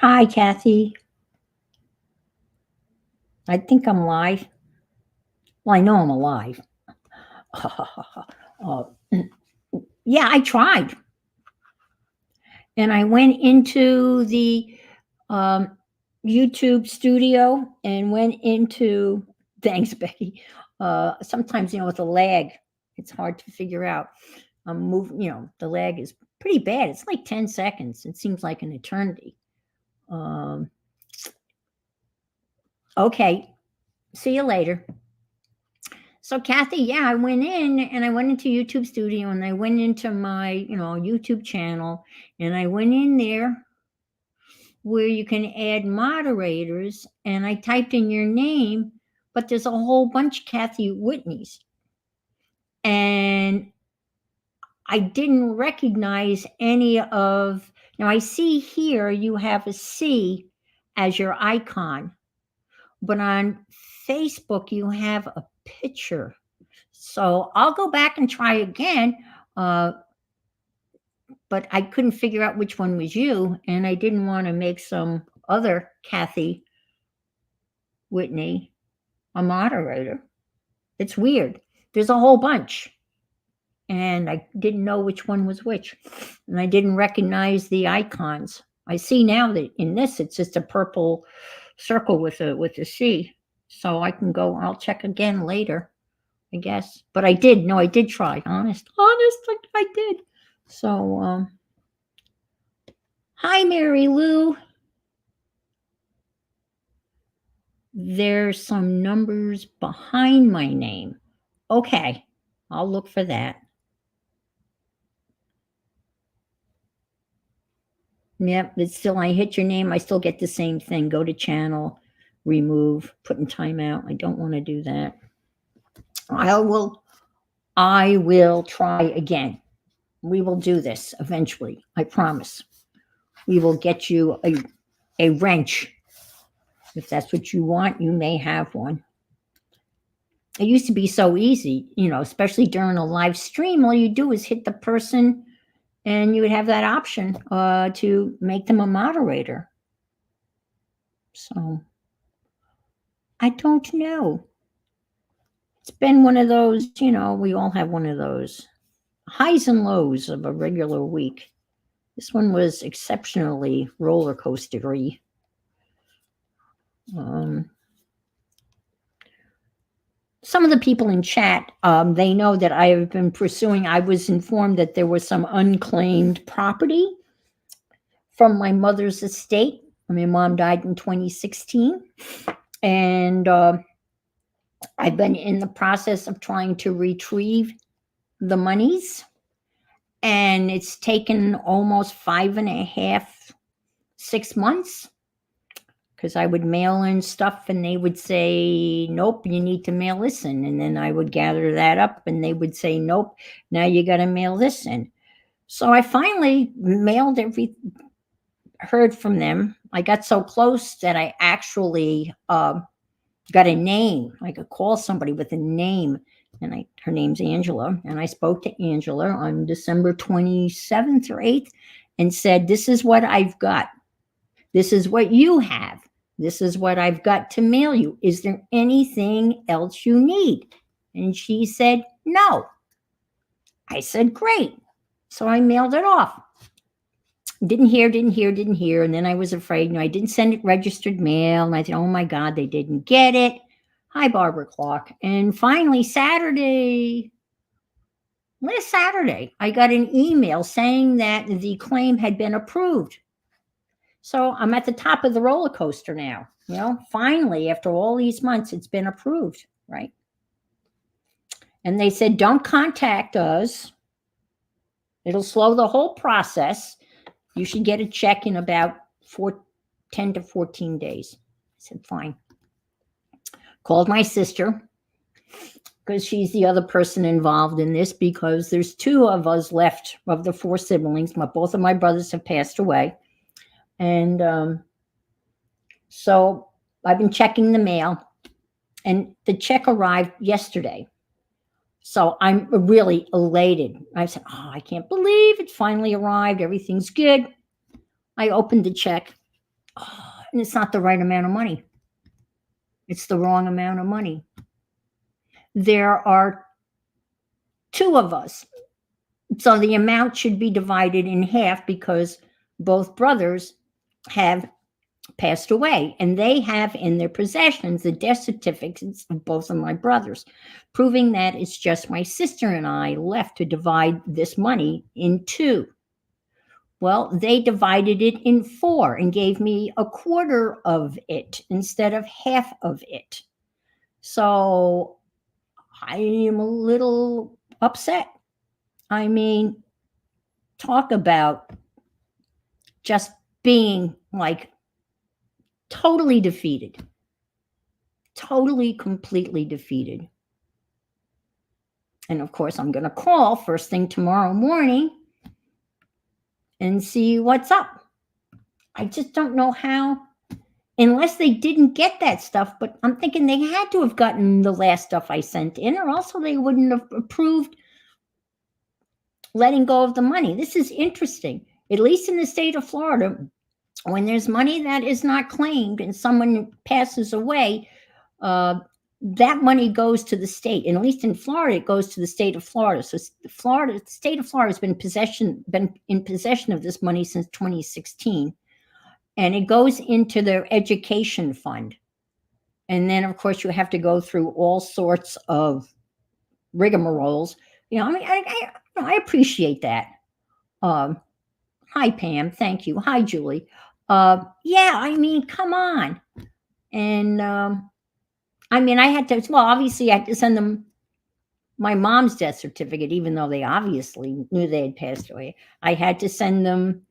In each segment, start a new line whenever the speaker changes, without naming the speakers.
Hi, Kathy. I think I'm live. Well, I know I'm alive. uh, yeah, I tried. And I went into the um, YouTube studio and went into, thanks, Becky. Sometimes, with the lag, it's hard to figure out. The lag is pretty bad. It's like 10 seconds. It seems like an eternity. Um, okay, see you later. So Kathy, yeah, I went in and I went into YouTube Studio and I went into my, YouTube channel and I went in there where you can add moderators and I typed in your name, but there's a whole bunch of Kathy Whitney's. And I didn't recognize any of, now I see here you have a C as your icon, but on Facebook you have a picture. So I'll go back and try again. Uh, but I couldn't figure out which one was you, and I didn't want to make some other Kathy Whitney a moderator. It's weird. There's a whole bunch, and I didn't know which one was which, and I didn't recognize the icons. I see now that in this it's just a purple circle with a C. So I can go. I'll check again later, I guess. But I did. No, I did try. Honest, I did. So, hi, Mary Lou. There's some numbers behind my name. Okay, I'll look for that. Yep, it's still, I hit your name, I still get the same thing. Go to channel, remove, put in timeout. I don't want to do that. I will, I will try again. We will do this eventually. I promise. We will get you a wrench. If that's what you want, you may have one. It used to be so easy, especially during a live stream. All you do is hit the person and you would have that option to make them a moderator. So I don't know. It's been one of those, we all have one of those highs and lows of a regular week. This one was exceptionally roller coastery. Um, some of the people in chat, they know that I have been pursuing. I was informed that there was some unclaimed property from my mother's estate. My mom died in 2016, and I've been in the process of trying to retrieve the monies, and it's taken almost 5.5, 6 months because I would mail in stuff and they would say, nope, you need to mail this in. And then I would gather that up and they would say, nope, now you got to mail this in. So I finally heard from them. I got so close that I actually got a name. I could call somebody with a name, and her name's Angela. And I spoke to Angela on December 27th or 8th and said, "This is what I've got. This is what you have. This is what I've got to mail you. Is there anything else you need?" And she said, "No." I said, "Great." So I mailed it off. Didn't hear. And then I was afraid, I didn't send it registered mail. And I thought, oh my God, they didn't get it. Hi, Barbara Clark. And finally, last Saturday, I got an email saying that the claim had been approved. So I'm at the top of the roller coaster now. Finally, after all these months, it's been approved, right? And they said, don't contact us. It'll slow the whole process. You should get a check in about 10 to 14 days. I said, fine. Called my sister because she's the other person involved in this, because there's two of us left of the four siblings. Both of my brothers have passed away. And so I've been checking the mail, and the check arrived yesterday. So I'm really elated. I said, oh, I can't believe it finally arrived. Everything's good. I opened the check. And it's not the right amount of money. It's the wrong amount of money. There are two of us. So the amount should be divided in half because both brothers have passed away, and they have in their possessions the death certificates of both of my brothers, proving that it's just my sister and I left to divide this money in two. Well, they divided it in four and gave me a quarter of it instead of half of it. So I am a little upset. I mean, talk about just being like totally defeated, totally, completely defeated. And of course, I'm going to call first thing tomorrow morning and see what's up. I just don't know how, unless they didn't get that stuff. But I'm thinking they had to have gotten the last stuff I sent in, or also they wouldn't have approved letting go of the money. This is interesting. At least in the state of Florida, when there's money that is not claimed and someone passes away, that money goes to the state. And at least in Florida, it goes to the state of Florida. So the state of Florida has been in possession of this money since 2016. And it goes into their education fund. And then, of course, you have to go through all sorts of rigmaroles. I mean, I appreciate that. Hi, Pam. Thank you. Hi, Julie. Yeah, I mean, come on. And I mean, obviously, I had to send them my mom's death certificate, even though they obviously knew they had passed away. I had to send them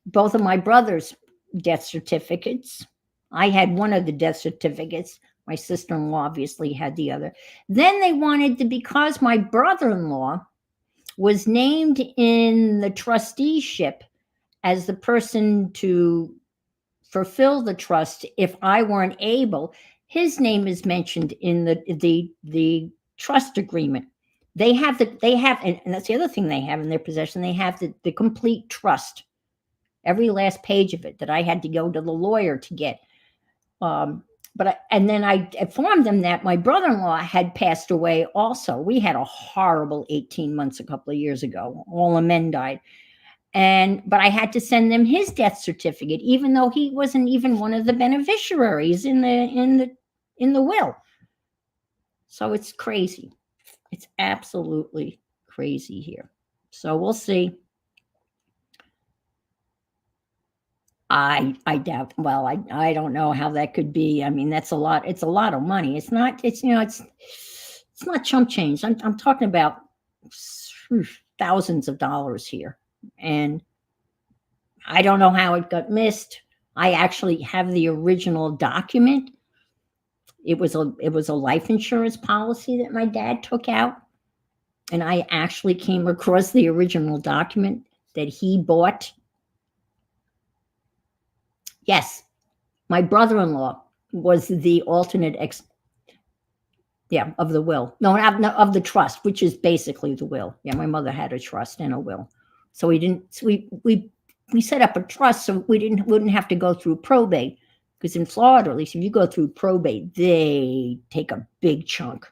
both of my brothers' death certificates. I had one of the death certificates. My sister-in-law obviously had the other. Then they wanted to, because my brother-in-law was named in the trusteeship as the person to fulfill the trust if I weren't able. His name is mentioned in the trust agreement. They have, and that's the other thing they have in their possession. They have the complete trust, every last page of it that I had to go to the lawyer to get. And then I informed them that my brother-in-law had passed away also. We had a horrible 18 months a couple of years ago. All the men died. But I had to send them his death certificate, even though he wasn't even one of the beneficiaries in the will. So it's crazy. It's absolutely crazy here. So we'll see. I doubt. Well, I don't know how that could be. I mean, that's a lot. It's a lot of money. It's not. It's not chump change. I'm talking about thousands of dollars here, and I don't know how it got missed. I actually have the original document. It was a life insurance policy that my dad took out, and I actually came across the original document that he bought. Yes, my brother-in-law was the alternate of the will. No, of the trust, which is basically the will. Yeah, my mother had a trust and a will. So we set up a trust so we wouldn't have to go through probate, because in Florida, at least, if you go through probate, they take a big chunk.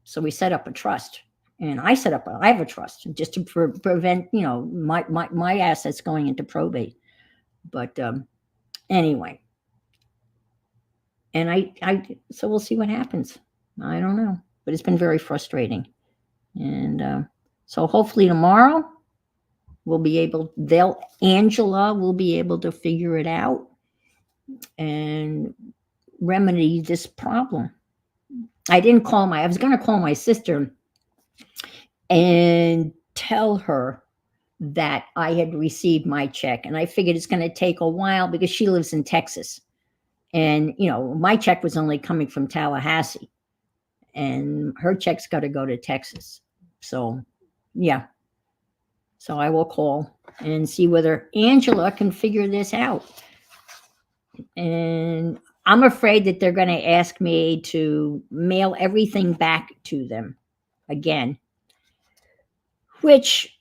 So we set up a trust, and I have a trust just to prevent my assets going into probate. But anyway, and so we'll see what happens. I don't know, but it's been very frustrating. And so hopefully tomorrow Angela will be able to figure it out and remedy this problem. I was going to call my sister and tell her that I had received my check, and I figured it's going to take a while because she lives in Texas. And, my check was only coming from Tallahassee, and her check's got to go to Texas. So, yeah. So I will call and see whether Angela can figure this out. And I'm afraid that they're going to ask me to mail everything back to them again, which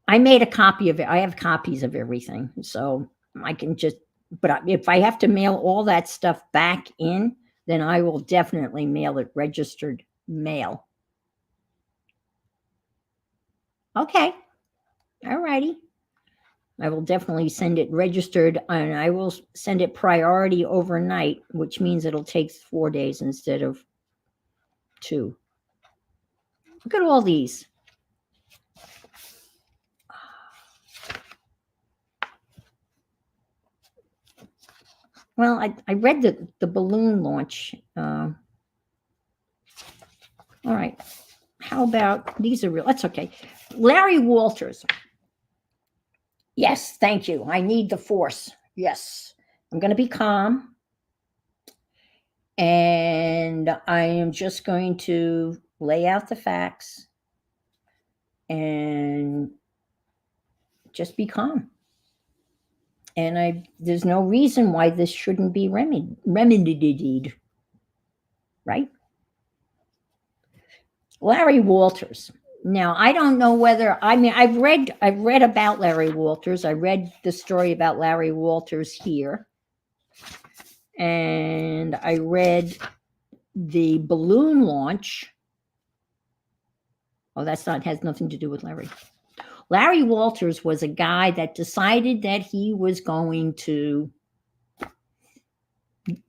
I made a copy of it. I have copies of everything. So I can just But if I have to mail all that stuff back in, then I will definitely mail it registered mail. Okay. All righty. I will definitely send it registered, and I will send it priority overnight, which means it'll take 4 days instead of 2. Look at all these. Well, I read the balloon launch. All right. How about these are real? That's okay. Larry Walters. Yes, thank you. I need the force. Yes. I'm going to be calm. And I am just going to lay out the facts and just be calm. And there's no reason why this shouldn't be remedied, right? Larry Walters. Now, I don't know whether I've read about Larry Walters. I read the story about Larry Walters here. And I read the balloon launch. Oh, has nothing to do with Larry. Larry Walters was a guy that decided that he was going to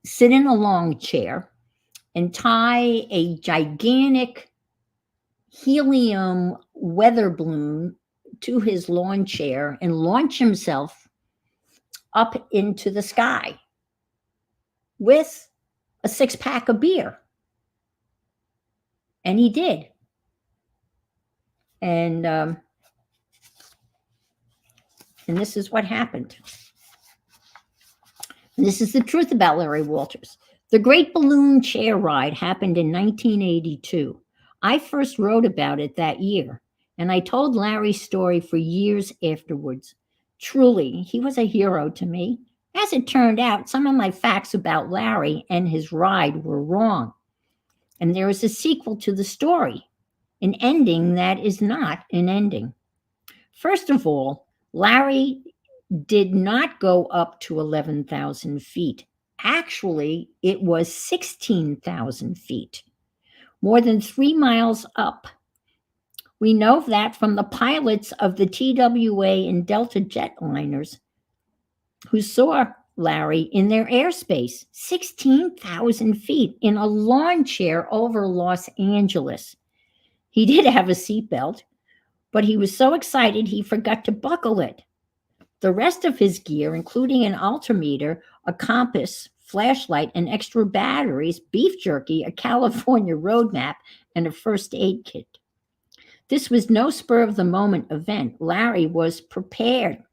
sit in a long chair and tie a gigantic helium weather balloon to his lawn chair and launch himself up into the sky with a 6-pack of beer. And he did. And this is what happened. And this is the truth about Larry Walters. The Great Balloon Chair Ride happened in 1982. I first wrote about it that year, and I told Larry's story for years afterwards. Truly, he was a hero to me. As it turned out, some of my facts about Larry and his ride were wrong. And there is a sequel to the story, an ending that is not an ending. First of all, Larry did not go up to 11,000 feet. Actually, it was 16,000 feet, more than 3 miles up. We know that from the pilots of the TWA and Delta jetliners who saw Larry in their airspace, 16,000 feet in a lawn chair over Los Angeles. He did have a seatbelt, but he was so excited he forgot to buckle it. The rest of his gear, including an altimeter, a compass, flashlight, and extra batteries, beef jerky, a California road map, and a first aid kit. This was no spur of the moment event. Larry was prepared.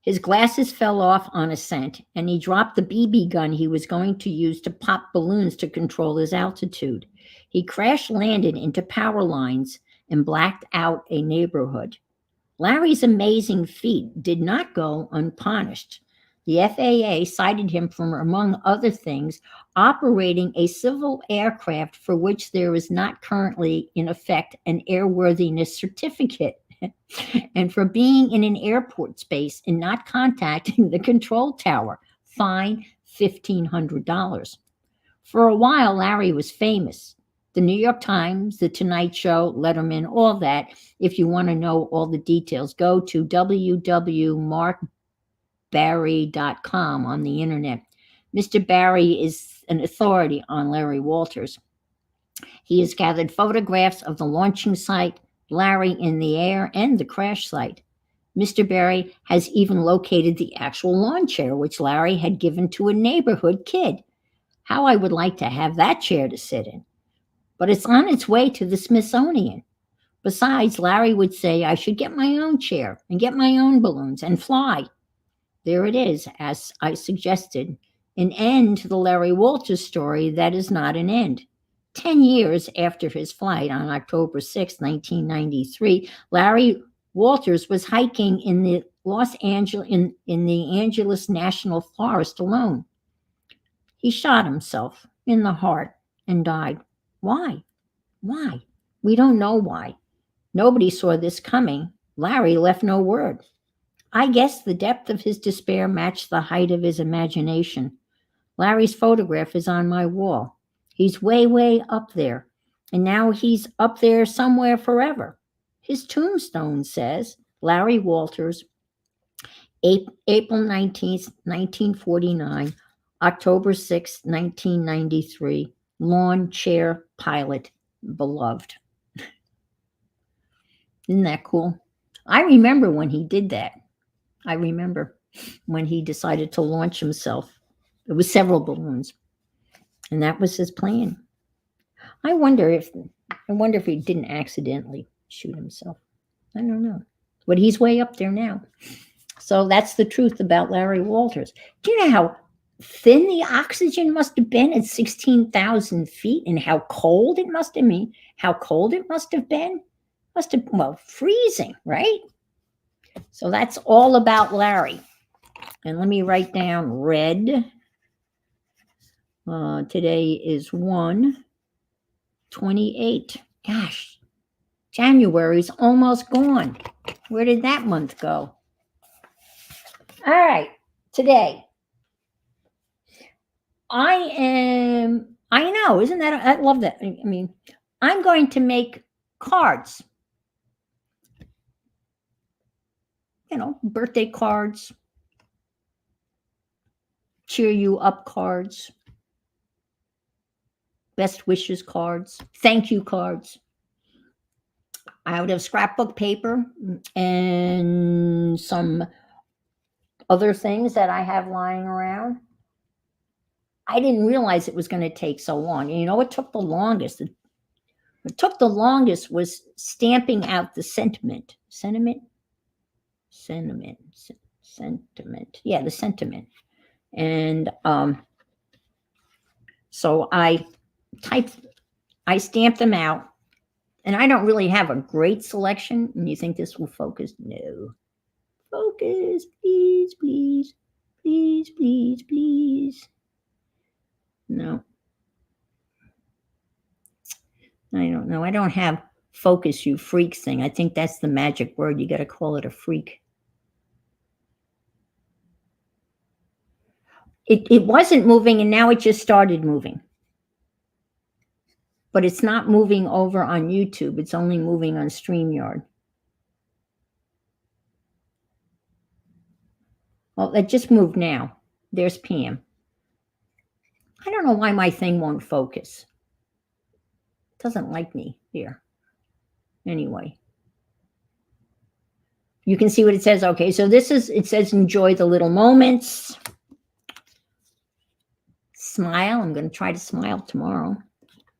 His glasses fell off on ascent, and he dropped the BB gun he was going to use to pop balloons to control his altitude. He crash landed into power lines and blacked out a neighborhood. Larry's amazing feat did not go unpunished. The FAA cited him for, among other things, operating a civil aircraft for which there is not currently in effect an airworthiness certificate, and for being in an airport space and not contacting the control tower. Fine, $1,500. For a while, Larry was famous. The New York Times, The Tonight Show, Letterman, all that. If you want to know all the details, go to www.markbarry.com on the internet. Mr. Barry is an authority on Larry Walters. He has gathered photographs of the launching site, Larry in the air, and the crash site. Mr. Barry has even located the actual lawn chair, which Larry had given to a neighborhood kid. How I would like to have that chair to sit in. But it's on its way to the Smithsonian. Besides, Larry would say I should get my own chair and get my own balloons and fly. There it is, as I suggested, an end to the Larry Walters story that is not an end. 10 years after his flight on October 6, 1993, Larry Walters was hiking in the Angeles National Forest alone. He shot himself in the heart and died. Why? Why? We don't know why. Nobody saw this coming. Larry left no word. I guess the depth of his despair matched the height of his imagination. Larry's photograph is on my wall. He's way, way up there. And now he's up there somewhere forever. His tombstone says Larry Walters, April 19th, 1949, October 6th, 1993, lawn chair pilot, beloved. Isn't that cool? I remember when he did that. I remember when he decided to launch himself. It was several balloons, and that was his plan. I wonder if he didn't accidentally shoot himself. I don't know. But he's way up there now. So that's the truth about Larry Walters. Do you know how thin the oxygen must have been at 16,000 feet and how cold it must have been? How cold it must have been? Must have, well, freezing, right? So that's all about Larry. And let me write down red. Today is 1/28. Gosh, January's almost gone. Where did that month go? All right, today. I know, isn't that, I love that. I mean, I'm going to make cards. You know, birthday cards, cheer you up cards, best wishes cards, thank you cards, out of scrapbook paper and some other things that I have lying around. I didn't realize it was going to take so long. And you know what took the longest? What took the longest was stamping out the sentiment. Sentiment. Yeah, the sentiment. And so I stamped them out, and I don't really have a great selection. And you think this will focus? No. Focus, please, please, please, please, please. No. I don't know. I don't have focus, you freak thing. I think that's the magic word. You got to call it a freak. It wasn't moving, and now it just started moving. But it's not moving over on YouTube. It's only moving on StreamYard. Well, it just moved now. There's Pam. I don't know why my thing won't focus. It doesn't like me here. Anyway. You can see what it says. Okay, so it says enjoy the little moments. Smile. I'm going to try to smile tomorrow.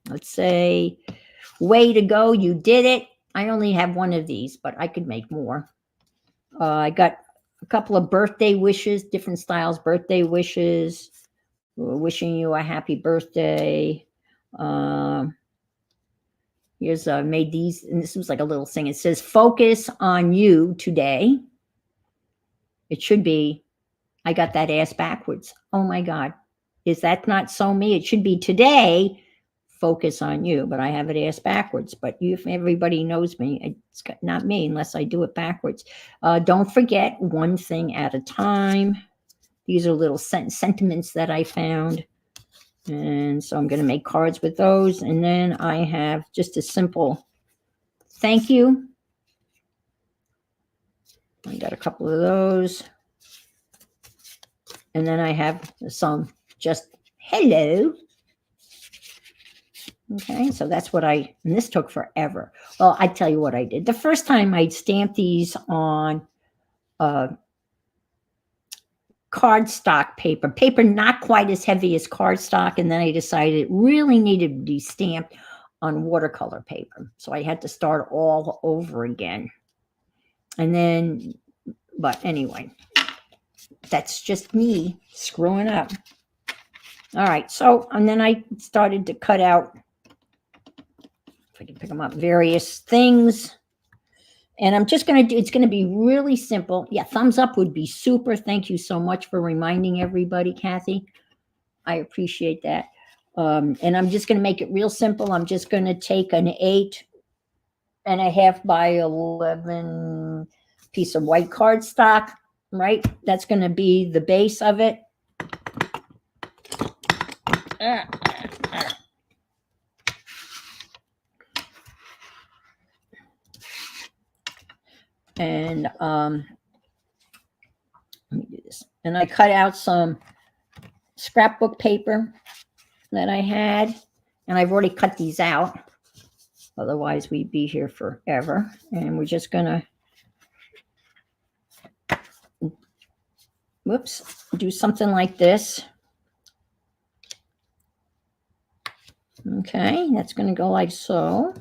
Let's say, way to go. You did it. I only have one of these, but I could make more. I got a couple of birthday wishes, different styles, birthday wishes. Wishing you a happy birthday. Here's made these, and this was like a little thing. It says, focus on you today. It should be, I got that ass backwards. Oh my God. Is that not so me? It should be today, focus on you, but I have it ass backwards. But if everybody knows me, it's not me unless I do it backwards. Don't forget, one thing at a time. These are little sentiments that I found. And so I'm going to make cards with those. And then I have just a simple thank you. I got a couple of those. And then I have some just hello. Okay, so that's what and this took forever. Well, I tell you what I did. The first time I stamped these on cardstock paper not quite as heavy as cardstock, and then I decided it really needed to be stamped on watercolor paper. So I had to start all over again. And then, but anyway, that's just me screwing up. All right, so, and then I started to cut out, if I can pick them up, various things. And I'm just going to do, it's going to be really simple. Yeah, thumbs up would be super. Thank you so much for reminding everybody, Kathy. I appreciate that. And I'm just going to make it real simple. I'm just going to take an 8.5 by 11 piece of white cardstock, right? That's going to be the base of it. And let me do this. And I cut out some scrapbook paper that I had, and I've already cut these out. Otherwise, we'd be here forever. And we're just gonna, do something like this. Okay, that's gonna go like so.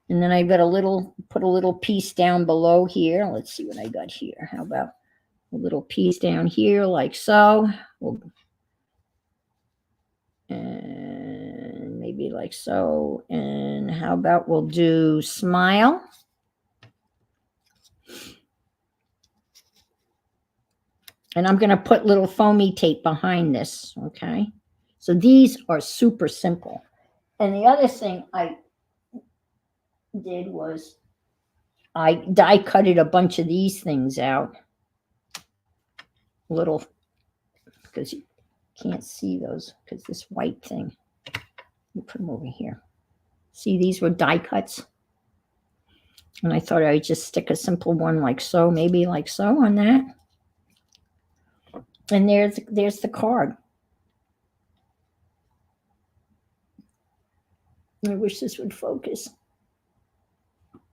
And then I've got put a little piece down below here. Let's see what I got here. How about a little piece down here like so? And maybe like so. And how about we'll do smile. And I'm going to put little foamy tape behind this, okay? So these are super simple. And the other thing I did was I die cutted a bunch of these things out. Little, because you can't see those, because this white thing. Let me put them over here. See, these were die cuts. And I thought I'd just stick a simple one like so, maybe like so on that. And there's the card. I wish this would focus.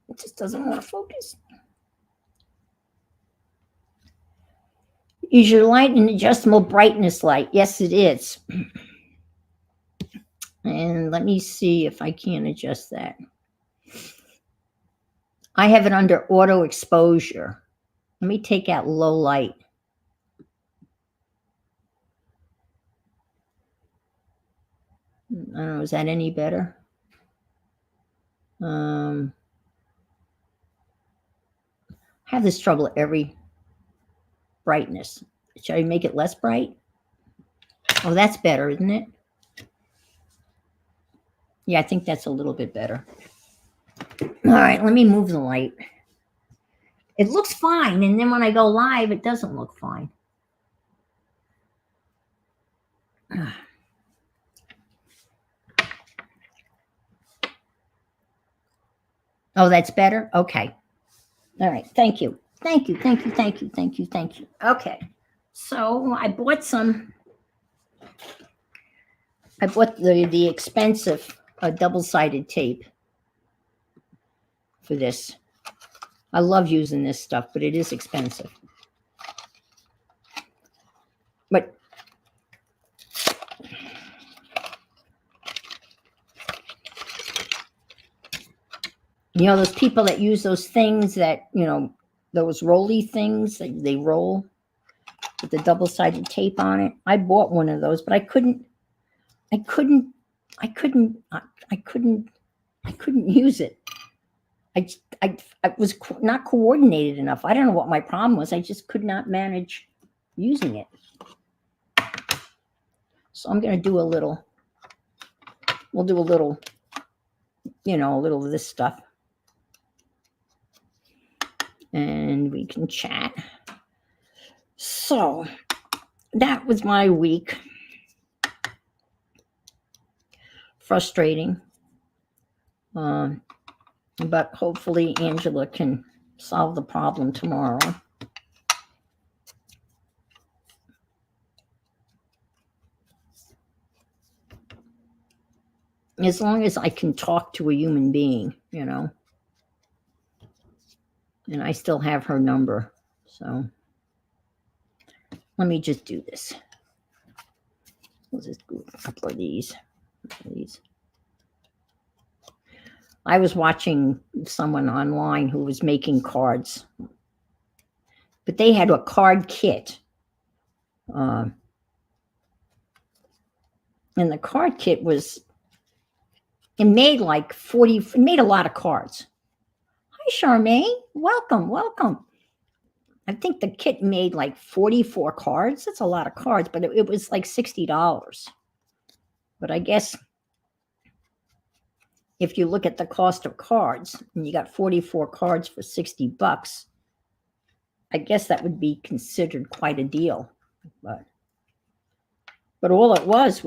It just doesn't want to focus. Is your light an adjustable brightness light? Yes, it is. And let me see if I can adjust that. I have it under auto exposure. Let me take out low light. I don't know, is that any better? I have this trouble every brightness. Should I make it less bright? Oh, that's better, isn't it? Yeah, I think that's a little bit better. All right, let me move the light. It looks fine, and then when I go live, it doesn't look fine. Oh, that's better? Okay. All right, thank you. Thank you. Okay, so I bought the expensive double-sided tape for this. I love using this stuff, but it is expensive. But you know, those people that use those things that, you know, those rolly things that they roll with the double-sided tape on it. I bought one of those, but I couldn't use it. I was not coordinated enough. I don't know what my problem was. I just could not manage using it. So I'm going to do we'll do a little, you know, a little of this stuff. And we can chat. So that was my week. Frustrating. But hopefully Angela can solve the problem tomorrow. As long as I can talk to a human being, you know. And I still have her number. So let me just do this. We'll just do a couple of these. I was watching someone online who was making cards, but they had a card kit. And the card kit it made like 40, it made a lot of cards. Hi, Charmaine. Welcome. I think the kit made like 44 cards. That's a lot of cards, but it was like $60. But I guess if you look at the cost of cards and you got 44 cards for $60, I guess that would be considered quite a deal. But all it was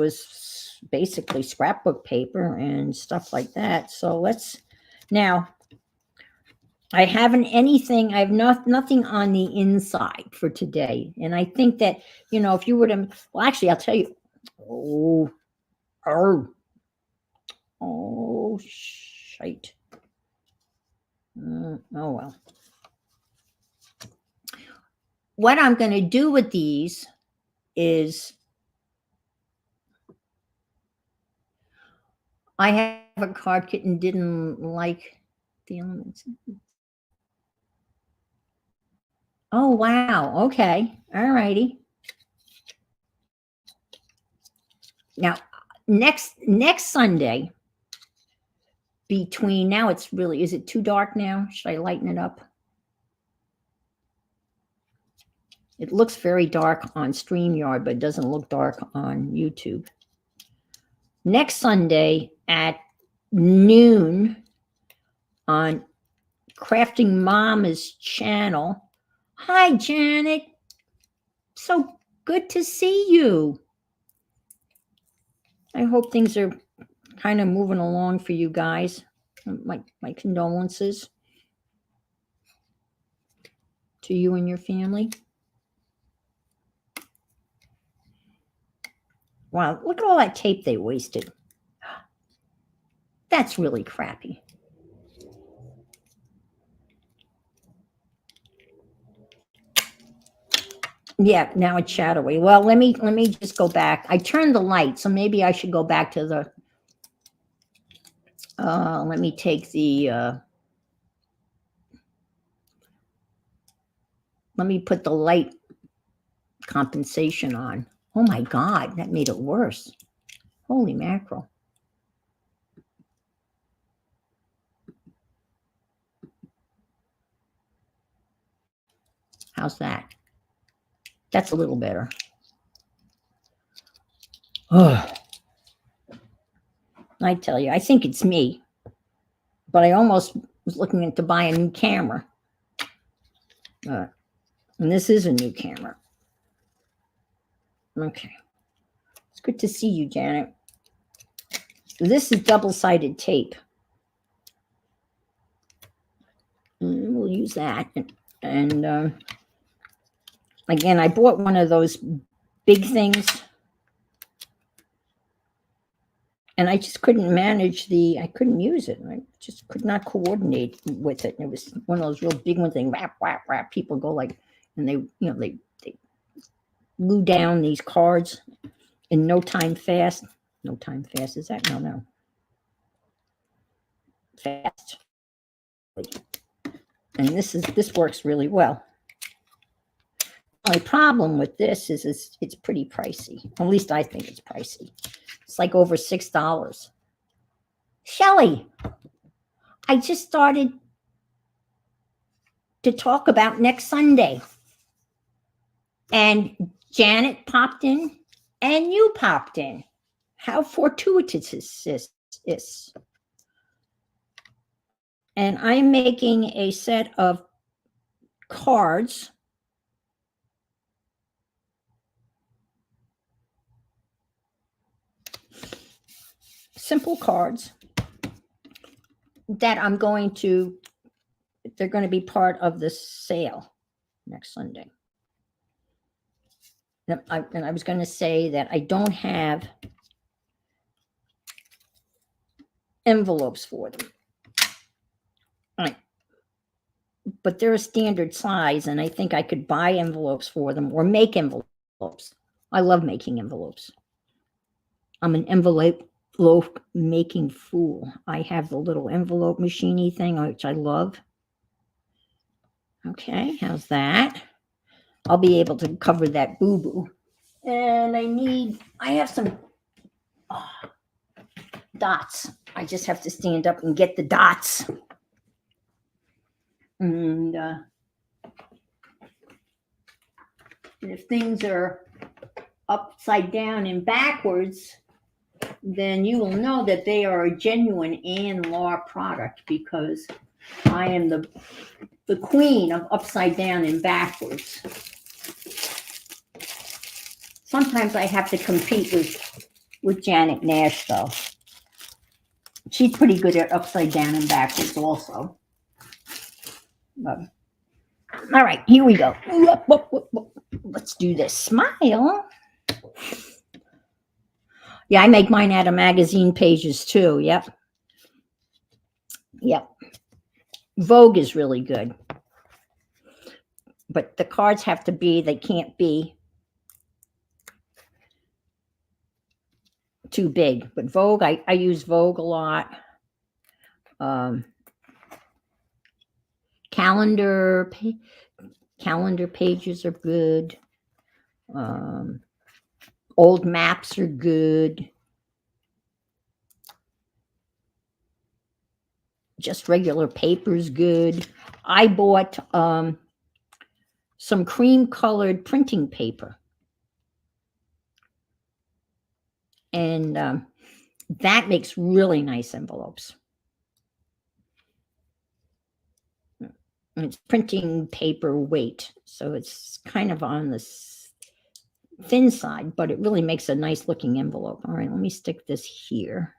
basically scrapbook paper and stuff like that. So now I haven't anything, I have nothing on the inside for today. And I think that, if you were to, well, actually, I'll tell you, shite. Oh, well. What I'm going to do with these is I have a card kitten didn't like the elements. Oh, wow. Okay. All righty. Now, next Sunday, between now, is it too dark now? Should I lighten it up? It looks very dark on StreamYard, but it doesn't look dark on YouTube. Next Sunday at noon on Crafting Mama's channel. Hi, Janet. So good to see you. I hope things are kind of moving along for you guys. My condolences to you and your family. Wow, look at all that tape they wasted. That's really crappy. Yeah, now it's shadowy. Well, let me just go back. I turned the light, so maybe I should go back to the let me take the let me put the light compensation on. Oh my God, that made it worse. Holy mackerel. How's that? That's a little better. Oh, I tell you, I think it's me, but I almost was looking to buy a new camera. And this is a new camera. Okay. It's good to see you, Janet. This is double-sided tape. And we'll use that. And again, I bought one of those big things. And I just couldn't manage I couldn't use it. I just could not coordinate with it. And it was one of those real big ones, thing, wrap, wrap, wrap. People go like, and they glue down these cards in no time fast. No time fast, is that? No. Fast. And this works really well. The only problem with this is it's pretty pricey. At least I think it's pricey. It's like over $6. Shelley, I just started to talk about next Sunday. And Janet popped in and you popped in. How fortuitous is this? And I'm making a set of cards. Simple cards that they're going to be part of the sale next Sunday. And I was going to say that I don't have envelopes for them. Right. But they're a standard size, and I think I could buy envelopes for them or make envelopes. I love making envelopes. I'm an envelope making fool. I have the little envelope machine-y thing, which I love. Okay, how's that? I'll be able to cover that boo-boo. And I have some dots. I just have to stand up and get the dots. And if things are upside down and backwards, then you will know that they are a genuine Ann Law product, because I am the the Queen of upside down and backwards. Sometimes I have to compete with Janet Nash, though. She's pretty good at upside down and backwards also. But, all right, here we go. Let's do this. Smile. Yeah, I make mine out of magazine pages too. Yep. Vogue is really good. But the cards have to be, they can't be too big. But Vogue, I use Vogue a lot. Calendar pages are good. Old maps are good. Just regular paper's good. I bought some cream colored printing paper. And that makes really nice envelopes. And it's printing paper weight, so it's kind of on the thin side, but it really makes a nice looking envelope. All right, let me stick this here.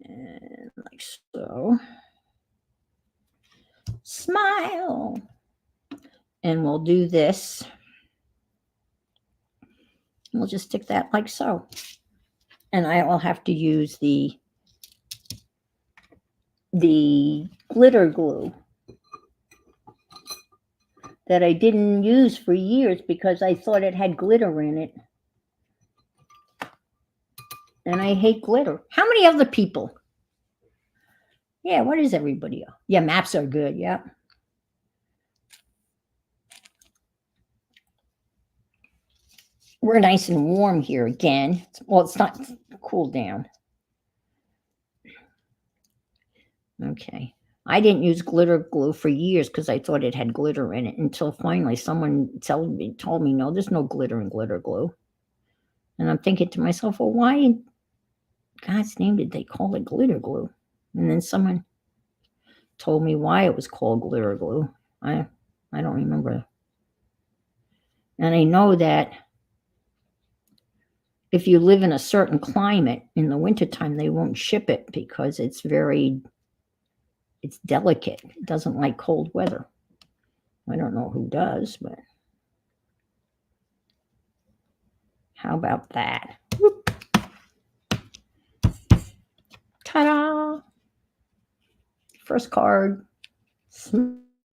And like so. Smile. And we'll do this. We'll just stick that like so. And I will have to use the glitter glue that I didn't use for years because I thought it had glitter in it. And I hate glitter. How many other people? Yeah, what is everybody? Yeah, maps are good. Yeah. We're nice and warm here again. Well, it's not cooled down. Okay. I didn't use glitter glue for years because I thought it had glitter in it until finally someone told me, no, there's no glitter in glitter glue. And I'm thinking to myself, well, why in God's name did they call it glitter glue? And then someone told me why it was called glitter glue. I don't remember. And I know that if you live in a certain climate in the wintertime, they won't ship it because it's delicate. It doesn't like cold weather. I don't know who does, but how about that? Whoop. Ta-da! First card. Smile.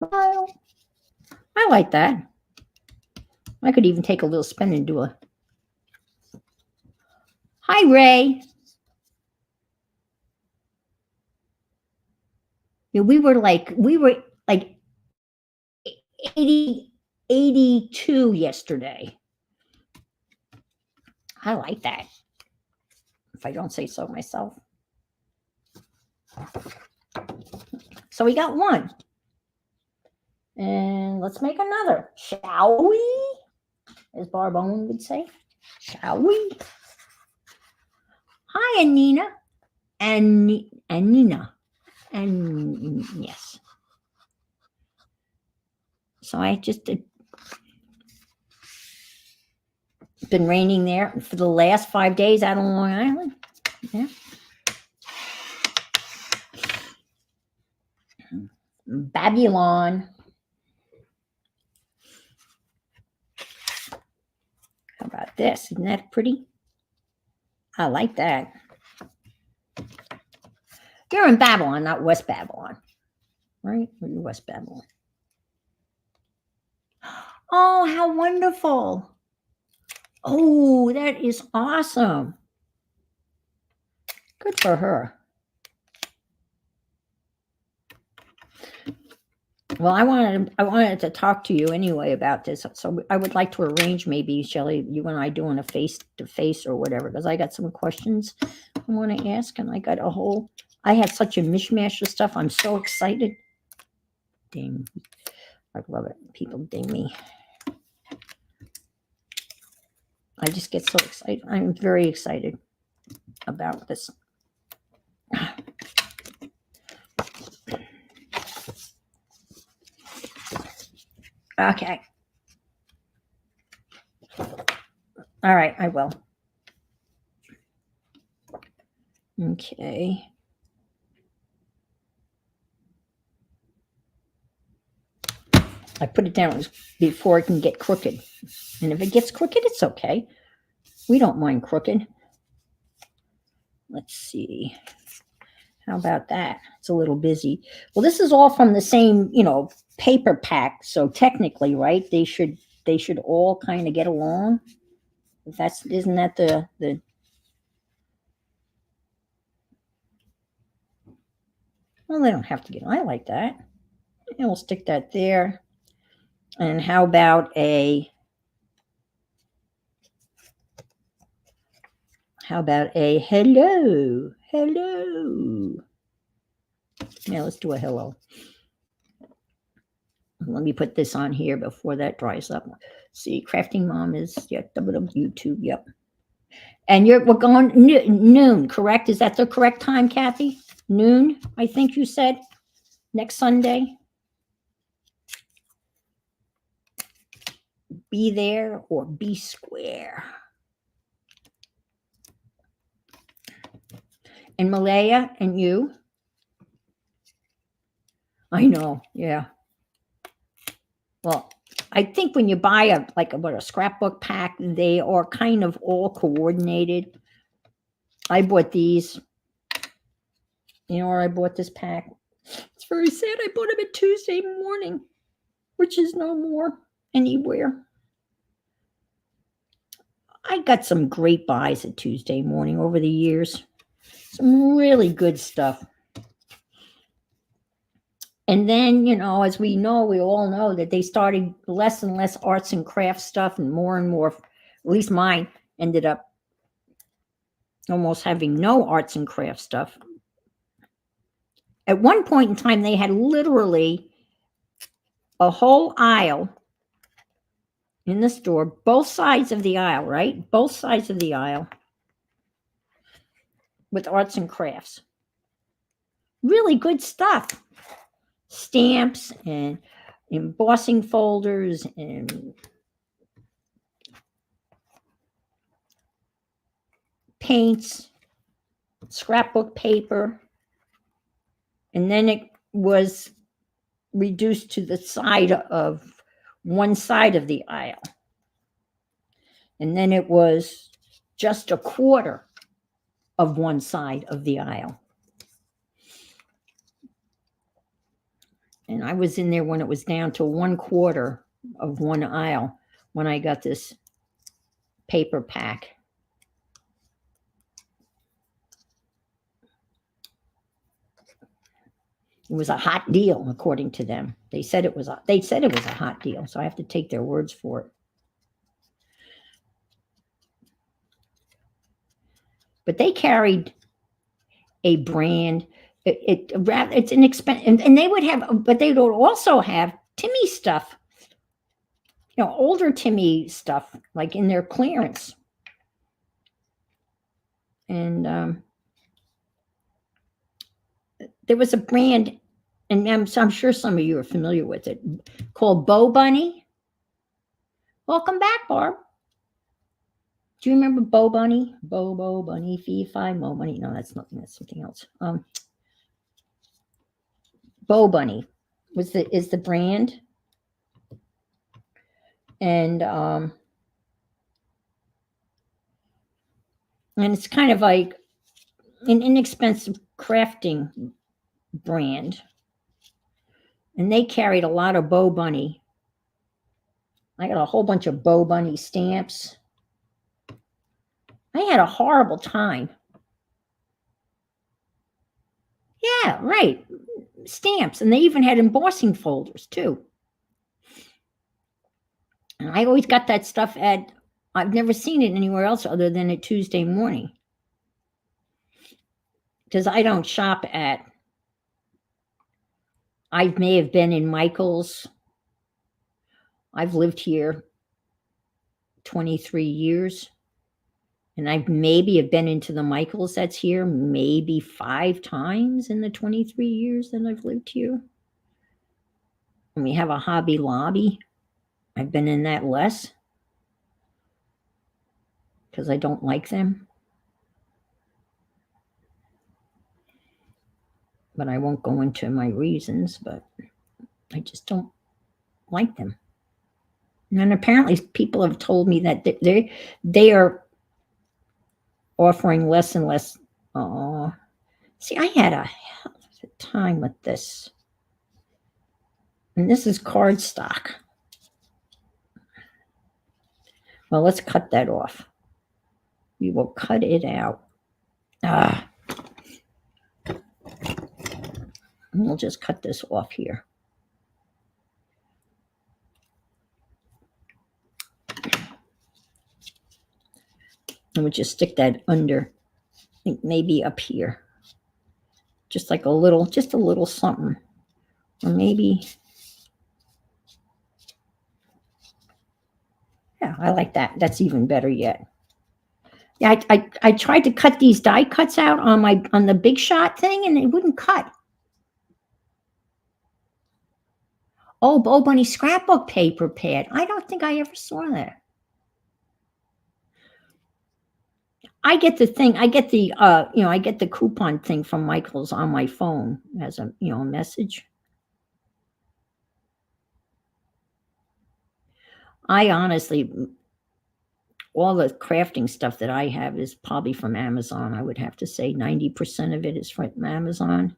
I like that. I could even take a little spin and do a... Hi, Ray. Yeah, we were like 82 yesterday. I like that, if I don't say so myself. So we got one. And let's make another, shall we? As Barbone would say. Shall we? Hi, Anina. And Nina. And yes. So I just been raining there for the last 5 days out on Long Island. Yeah. Babylon. How about this? Isn't that pretty? I like that. You're in Babylon, not West Babylon, right? Or you're West Babylon. Oh, how wonderful. Oh, that is awesome. Good for her. Well, I wanted to talk to you anyway about this. So I would like to arrange maybe, Shelley, you and I doing a face-to-face or whatever, because I got some questions I want to ask, and I have such a mishmash of stuff. I'm so excited. Ding. I love it. People ding me. I just get so excited. I'm very excited about this. Okay. All right, I will. Okay. I put it down before it can get crooked. And if it gets crooked, it's okay. We don't mind crooked. Let's see. How about that? It's a little busy. Well, this is all from the same, paper pack. So technically, right? They should all kind of get along. Isn't that the well, they don't have to get. I like that. And we'll stick that there. And how about a hello? Hello. Yeah, let's do a hello. Let me put this on here before that dries up. See, Crafting Mom is YouTube. Yep. And we're going noon, correct? Is that the correct time, Kathy? Noon, I think you said, next Sunday. Be there or be square. And Malaya and you. I know, yeah. Well, I think when you buy a scrapbook pack, they are kind of all coordinated. I bought these. You know where I bought this pack? It's very sad. I bought them at Tuesday morning, which is no more anywhere. I got some great buys at Tuesday morning over the years. Some really good stuff. And then, as we all know that they started less and less arts and crafts stuff and more, at least mine ended up almost having no arts and crafts stuff. At one point in time, they had literally a whole aisle in the store, both sides of the aisle, right? Both sides of the aisle with arts and crafts. Really good stuff. Stamps and embossing folders and paints, scrapbook paper. And then it was reduced to the side of one side of the aisle. And then it was just a quarter of one side of the aisle. And I was in there when it was down to 1/4 of one aisle when I got this paper pack. It was a hot deal, according to them. They said it was a hot deal, so I have to take their words for it. But they carried a brand. It's an expense, and they would have, but they would also have Timmy stuff. Older Timmy stuff, like in their clearance. And there was a brand, and I'm sure some of you are familiar with it, called Bo Bunny. Welcome back, Barb. Do you remember Bo Bunny? Bo Bunny, fee fi mo money. No, that's nothing. That's something else. Bo Bunny is the brand, and it's kind of like an inexpensive crafting brand, and they carried a lot of Bo Bunny. I got a whole bunch of Bo Bunny stamps. I had a horrible time. Yeah, right. Stamps, and they even had embossing folders too. And I always got that stuff I've never seen it anywhere else other than at Tuesday morning. Because I don't shop I may have been in Michael's. I've lived here 23 years. And I maybe have been into the Michael's that's here maybe 5 times in the 23 years that I've lived here. And we have a Hobby Lobby. I've been in that less because I don't like them. But I won't go into my reasons, but I just don't like them. And apparently people have told me that they are offering less and less. Oh, see, I had a hell of a time with this. And this is cardstock. Well, let's cut that off. We will cut it out. We'll just cut this off here. And we'll just stick that under, I think maybe up here. Just like a little something. Or maybe, yeah, I like that. That's even better yet. Yeah, I tried to cut these die cuts out on the Big Shot thing, and it wouldn't cut. Oh, Bo Bunny scrapbook paper pad. I don't think I ever saw that. I get the thing. I get the I get the coupon thing from Michael's on my phone as a a message. I honestly, all the crafting stuff that I have is probably from Amazon. I would have to say 90% of it is from Amazon.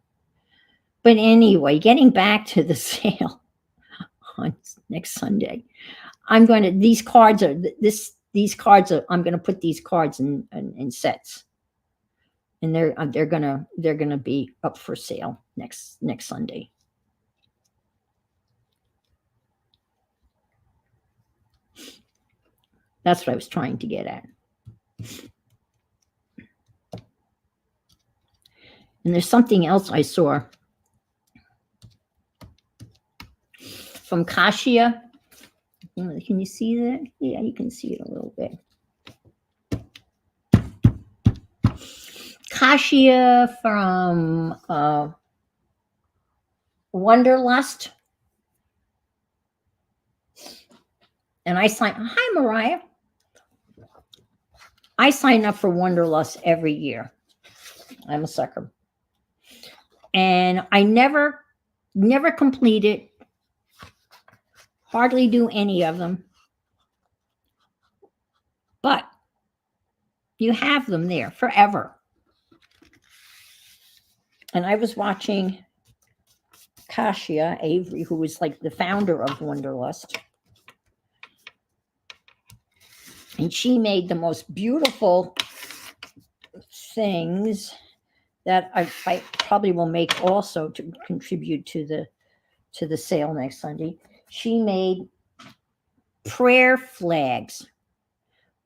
But anyway, getting back to the sale on next Sunday, I'm going to these cards are I'm going to put these cards in sets, and they're gonna be up for sale next Sunday. That's what I was trying to get at. And there's something else I saw from Kasia. Can you see that? Yeah, you can see it a little bit. Kasia from Wonderlust. And I signed, hi, Mariah. I sign up for Wonderlust every year. I'm a sucker. And I never complete it, hardly do any of them. But you have them there forever. And I was watching Kasia Avery, who was like the founder of Wonderlust. And she made the most beautiful things that I probably will make also to contribute to the sale next Sunday. She made prayer flags,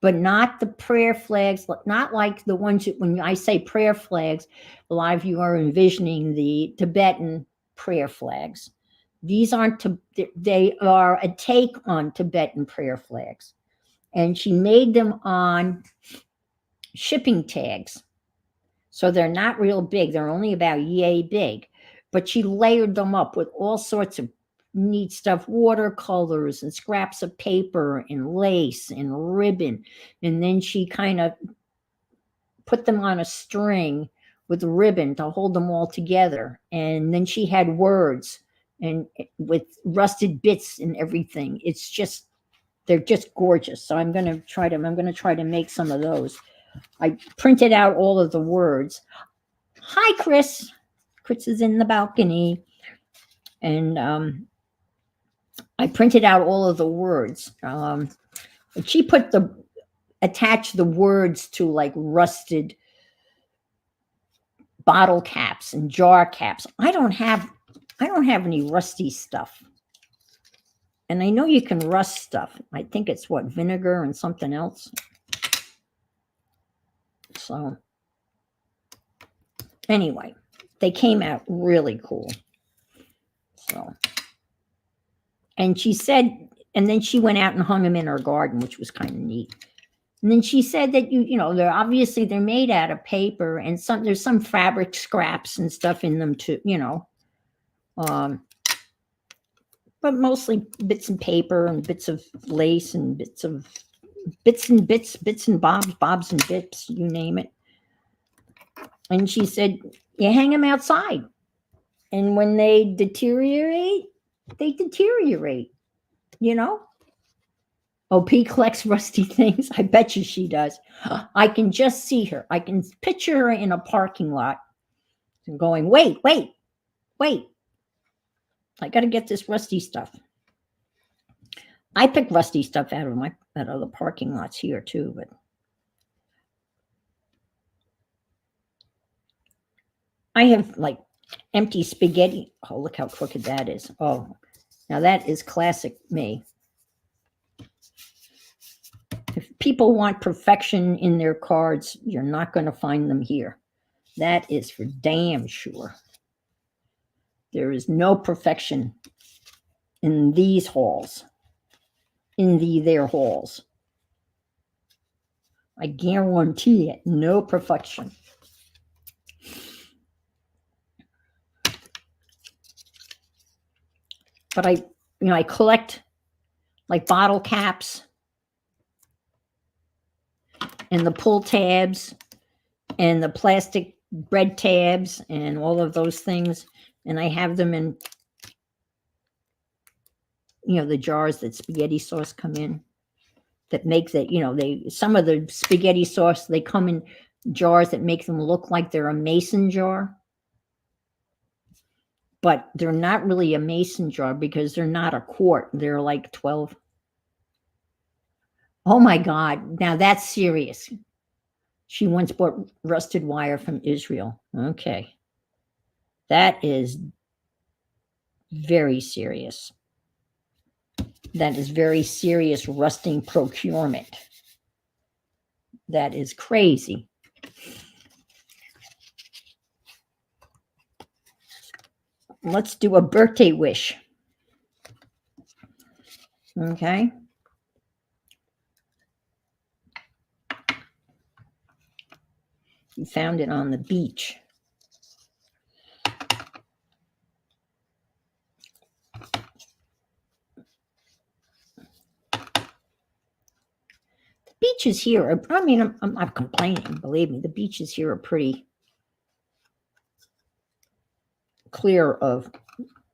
but not the prayer flags, not like the ones when I say prayer flags, a lot of you are envisioning the Tibetan prayer flags. These aren't, they are a take on Tibetan prayer flags. And she made them on shipping tags. So they're not real big. They're only about yay big. But she layered them up with all sorts of neat stuff, watercolors and scraps of paper and lace and ribbon. And then she kind of put them on a string with ribbon to hold them all together. And then she had words and with rusted bits and everything. It's just, they're just gorgeous. So I'm going to try to make some of those. I printed out all of the words. Hi, Chris. Chris is in the balcony. And I printed out all of the words. She attached the words to like rusted bottle caps and jar caps. I don't have any rusty stuff. And I know you can rust stuff. I think it's what, vinegar and something else. So anyway, they came out really cool. So, and she said, and then she went out and hung them in her garden, which was kind of neat. And then she said that they're made out of paper, and there's some fabric scraps and stuff in them too, but but mostly bits and paper and bits of lace and bits and bobs and bits, you name it. And she said, you hang them outside. And when they deteriorate, they deteriorate, you know? OP collects rusty things. I bet you she does. I can just see her. I can picture her in a parking lot and going, wait. I got to get this rusty stuff. I pick rusty stuff out of the parking lots here too, but I have like empty spaghetti. Oh, look how crooked that is. Oh, now that is classic me. If people want perfection in their cards, you're not going to find them here. That is for damn sure. There is no perfection in these halls, their halls. I guarantee it, no perfection. But I collect like bottle caps and the pull tabs and the plastic bread tabs and all of those things. And I have them in, the jars that spaghetti sauce come in that make that, some of the spaghetti sauce, they come in jars that make them look like they're a mason jar. But they're not really a mason jar because they're not a quart. They're like 12. Oh my God. Now that's serious. She once bought rusted wire from Israel. Okay. That is very serious. That is very serious rusting procurement. That is crazy. Let's do a birthday wish. Okay. You found it on the beach. The beaches here are, I'm not complaining, believe me. The beaches here are pretty clear of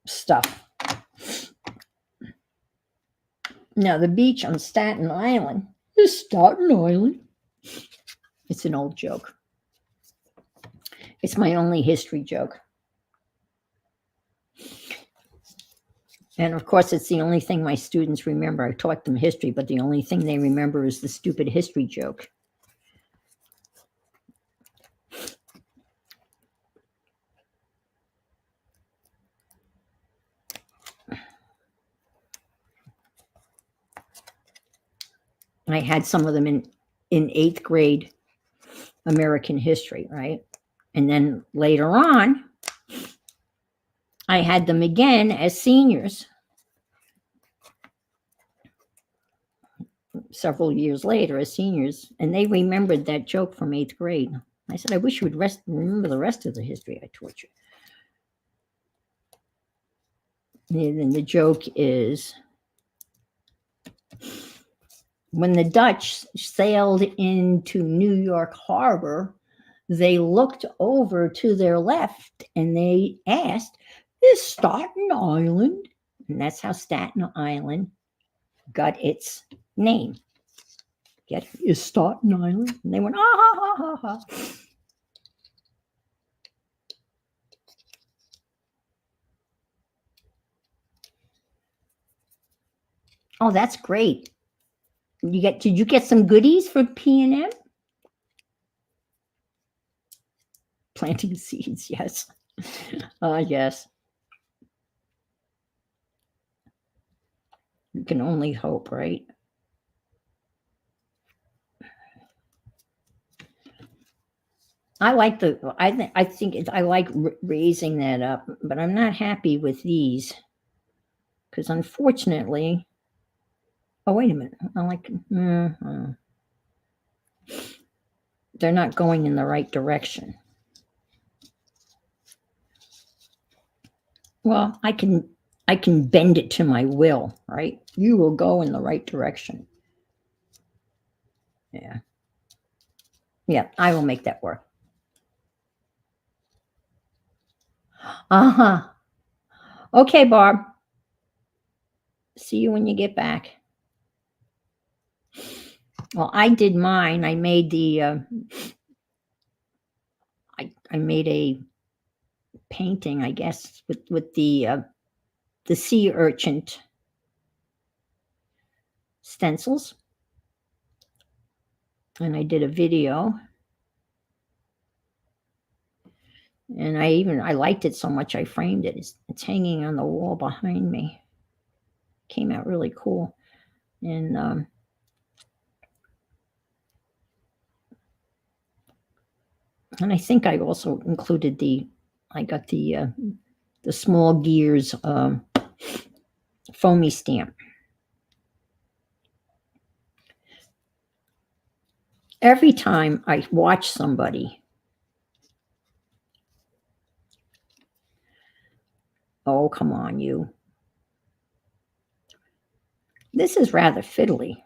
stuff. Now, the beach on Staten Island is Staten Island. It's an old joke. It's my only history joke. And of course, it's the only thing my students remember. I taught them history, but the only thing they remember is the stupid history joke. I had some of them in 8th grade American history, right? And then later on, I had them again as seniors several years later as seniors, and they remembered that joke from 8th grade. I said, I wish you would remember the rest of the history I taught you. And the joke is, when the Dutch sailed into New York Harbor, they looked over to their left and they asked, is Staten Island? And that's how Staten Island got its name. Get it? Is Staten Island? And they went, ah, ha, ha, ha, ha. Oh, that's great. Did you get some goodies for P&M? Planting seeds, yes. Yes. You can only hope, right? I like I think I like raising that up, but I'm not happy with these because unfortunately, oh wait a minute, I like they're not going in the right direction. Well, I can I can bend it to my will, right? You will go in the right direction. Yeah. Yeah, I will make that work. Uh-huh. Okay, Barb. See you when you get back. Well, I did mine. I made the I made a painting, I guess, with the sea urchin stencils, and I did a video, and I liked it so much I framed it. It's hanging on the wall behind me. Came out really cool, and I think I also included I got the small gears foamy stamp. Every time I watch somebody, oh, come on, you. This is rather fiddly.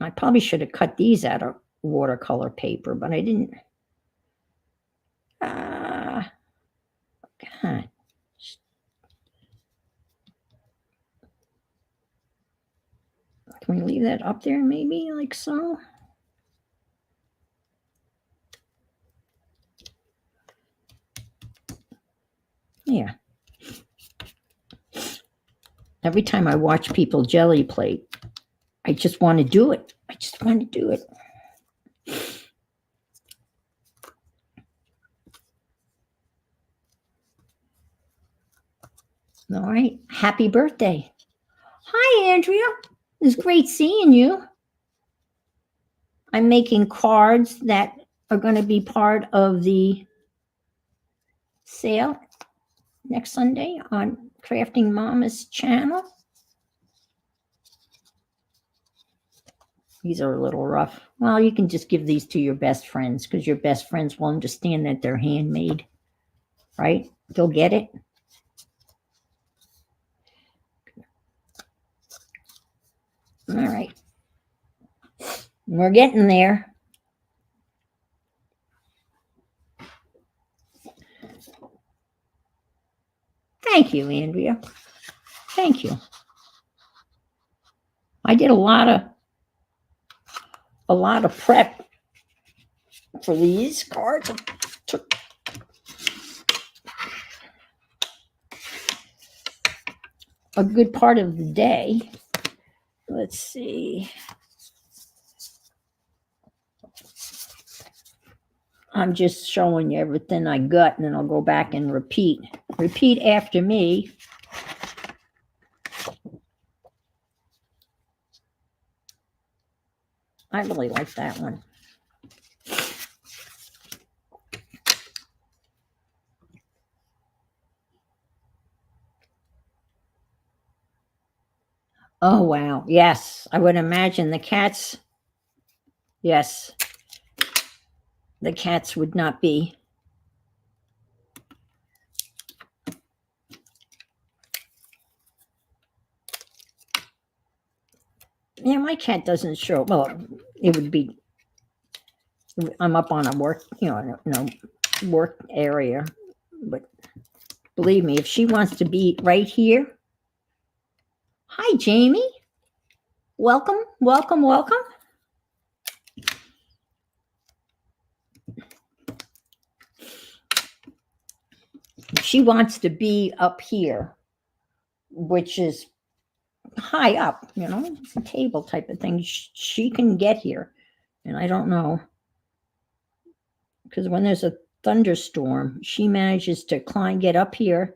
I probably should have cut these out of watercolor paper, but I didn't. God. Can we leave that up there maybe like so? Yeah. Every time I watch people jelly plate, I just want to do it. I just want to do it. All right. Happy birthday. Hi, Andrea. It's great seeing you. I'm making cards that are going to be part of the sale next Sunday on Crafting Mama's channel. These are a little rough. Well, you can just give these to your best friends because your best friends will understand that they're handmade, right? They'll get it. All right. We're getting there. Thank you, Andrea. Thank you. I did a lot of prep for these cards. It took a good part of the day. Let's see. I'm just showing you everything I got, and then I'll go back and repeat. Repeat after me. I really like that one. Oh, wow. Yes, I would imagine the cats. Yes, the cats would not be. Yeah, my cat doesn't show. Well, it would be. I'm up on a work, work area, but believe me, if she wants to be right here. Hi, Jamie. Welcome, welcome, welcome. She wants to be up here, which is high up, it's a table type of thing. She can get here, and I don't know, because when there's a thunderstorm, she manages to get up here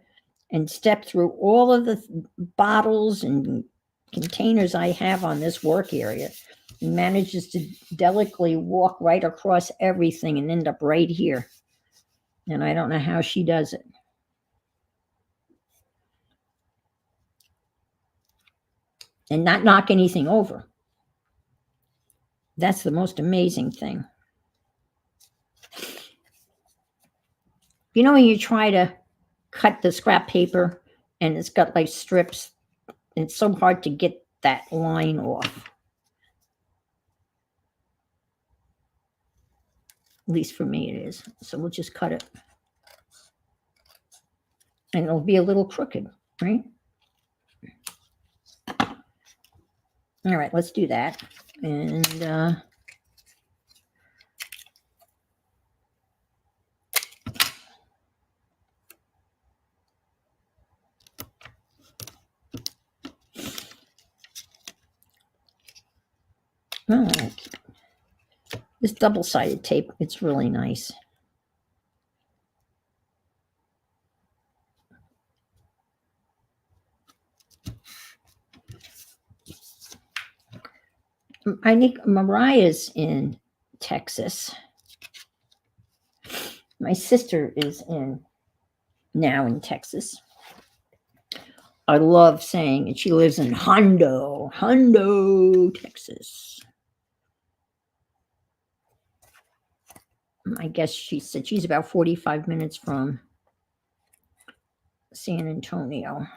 and step through all of the bottles and containers I have on this work area, and manages to delicately walk right across everything and end up right here. And I don't know how she does it. And not knock anything over. That's the most amazing thing. When you try to cut the scrap paper and it's got like strips. It's so hard to get that line off. At least for me it is. So we'll just cut it. And it'll be a little crooked, right? All right, let's do that. And oh, this double-sided tape, it's really nice. I think Mariah's in Texas. My sister is now in Texas. I love saying it. She lives in Hondo, Texas. I guess she said she's about 45 minutes from San Antonio.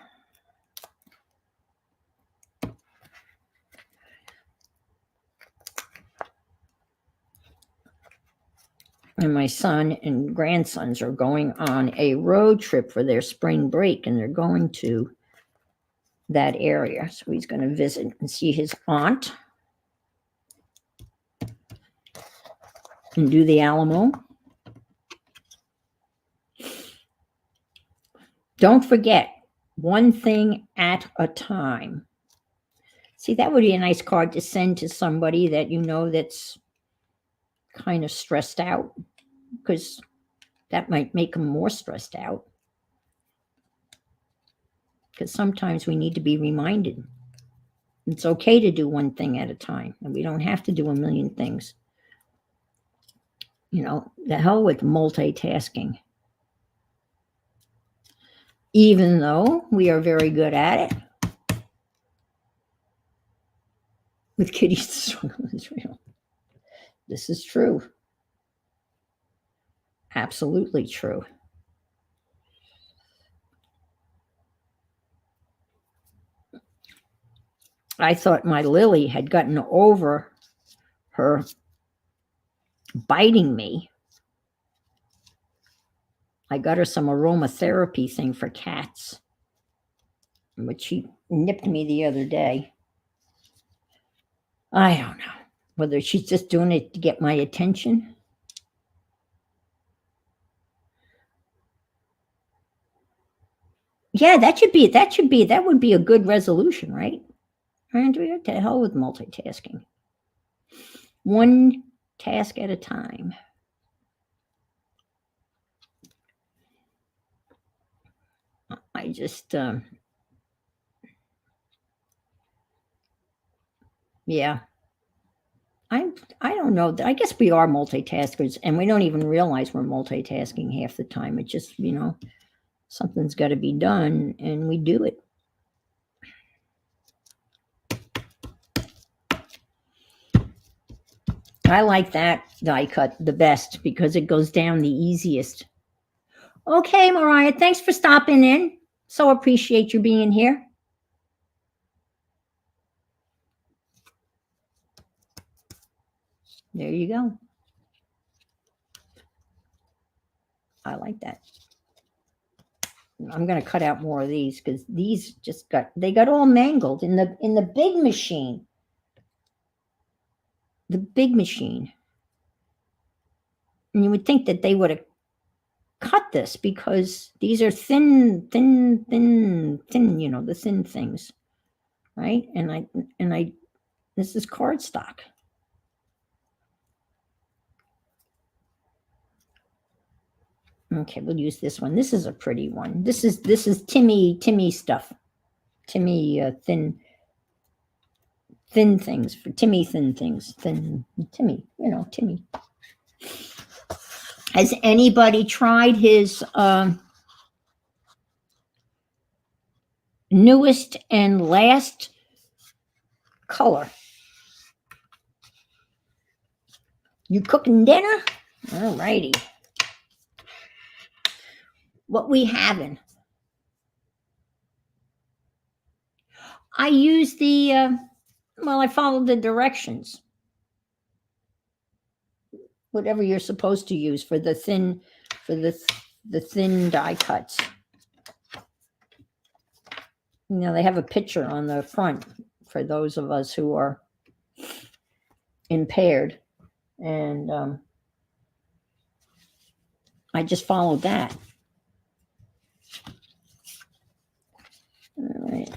And my son and grandsons are going on a road trip for their spring break, and they're going to that area. So he's going to visit and see his aunt and do the Alamo. Don't forget, one thing at a time. See, that would be a nice card to send to somebody that you know that's kind of stressed out, because that might make them more stressed out. Because sometimes we need to be reminded. It's okay to do one thing at a time, and we don't have to do a million things. You know, the hell with multitasking. Even though we are very good at it. With Kitty's struggle is real. This is true. Absolutely true. I thought my Lily had gotten over her biting me. I got her some aromatherapy thing for cats, which she nipped me the other day. I don't know whether she's just doing it to get my attention. Yeah, that would be a good resolution, right? Andrea, to hell with multitasking. One task at a time. I just, yeah. I don't know. I guess we are multitaskers, and we don't even realize we're multitasking half the time. It's just, you know, something's got to be done, and we do it. I like that die cut the best because it goes down the easiest. Okay, Mariah, thanks for stopping in. So appreciate you being here. There you go. I like that. I'm going to cut out more of these because these just got all mangled in the big machine. The big machine. And you would think that they would have cut this because these are thin, you know, the thin things, right? And this is cardstock. Okay, we'll use this one. This is a pretty one. This is Timmy stuff. Timmy thin things for Timmy thin things. Timmy, you know, Timmy. Has anybody tried his newest and last color? You cooking dinner? All righty. What we having? I use the, well, I followed the directions. Whatever you're supposed to use for the thin, for the thin die cuts. You know, they have a picture on the front for those of us who are impaired. And I just followed that. All right.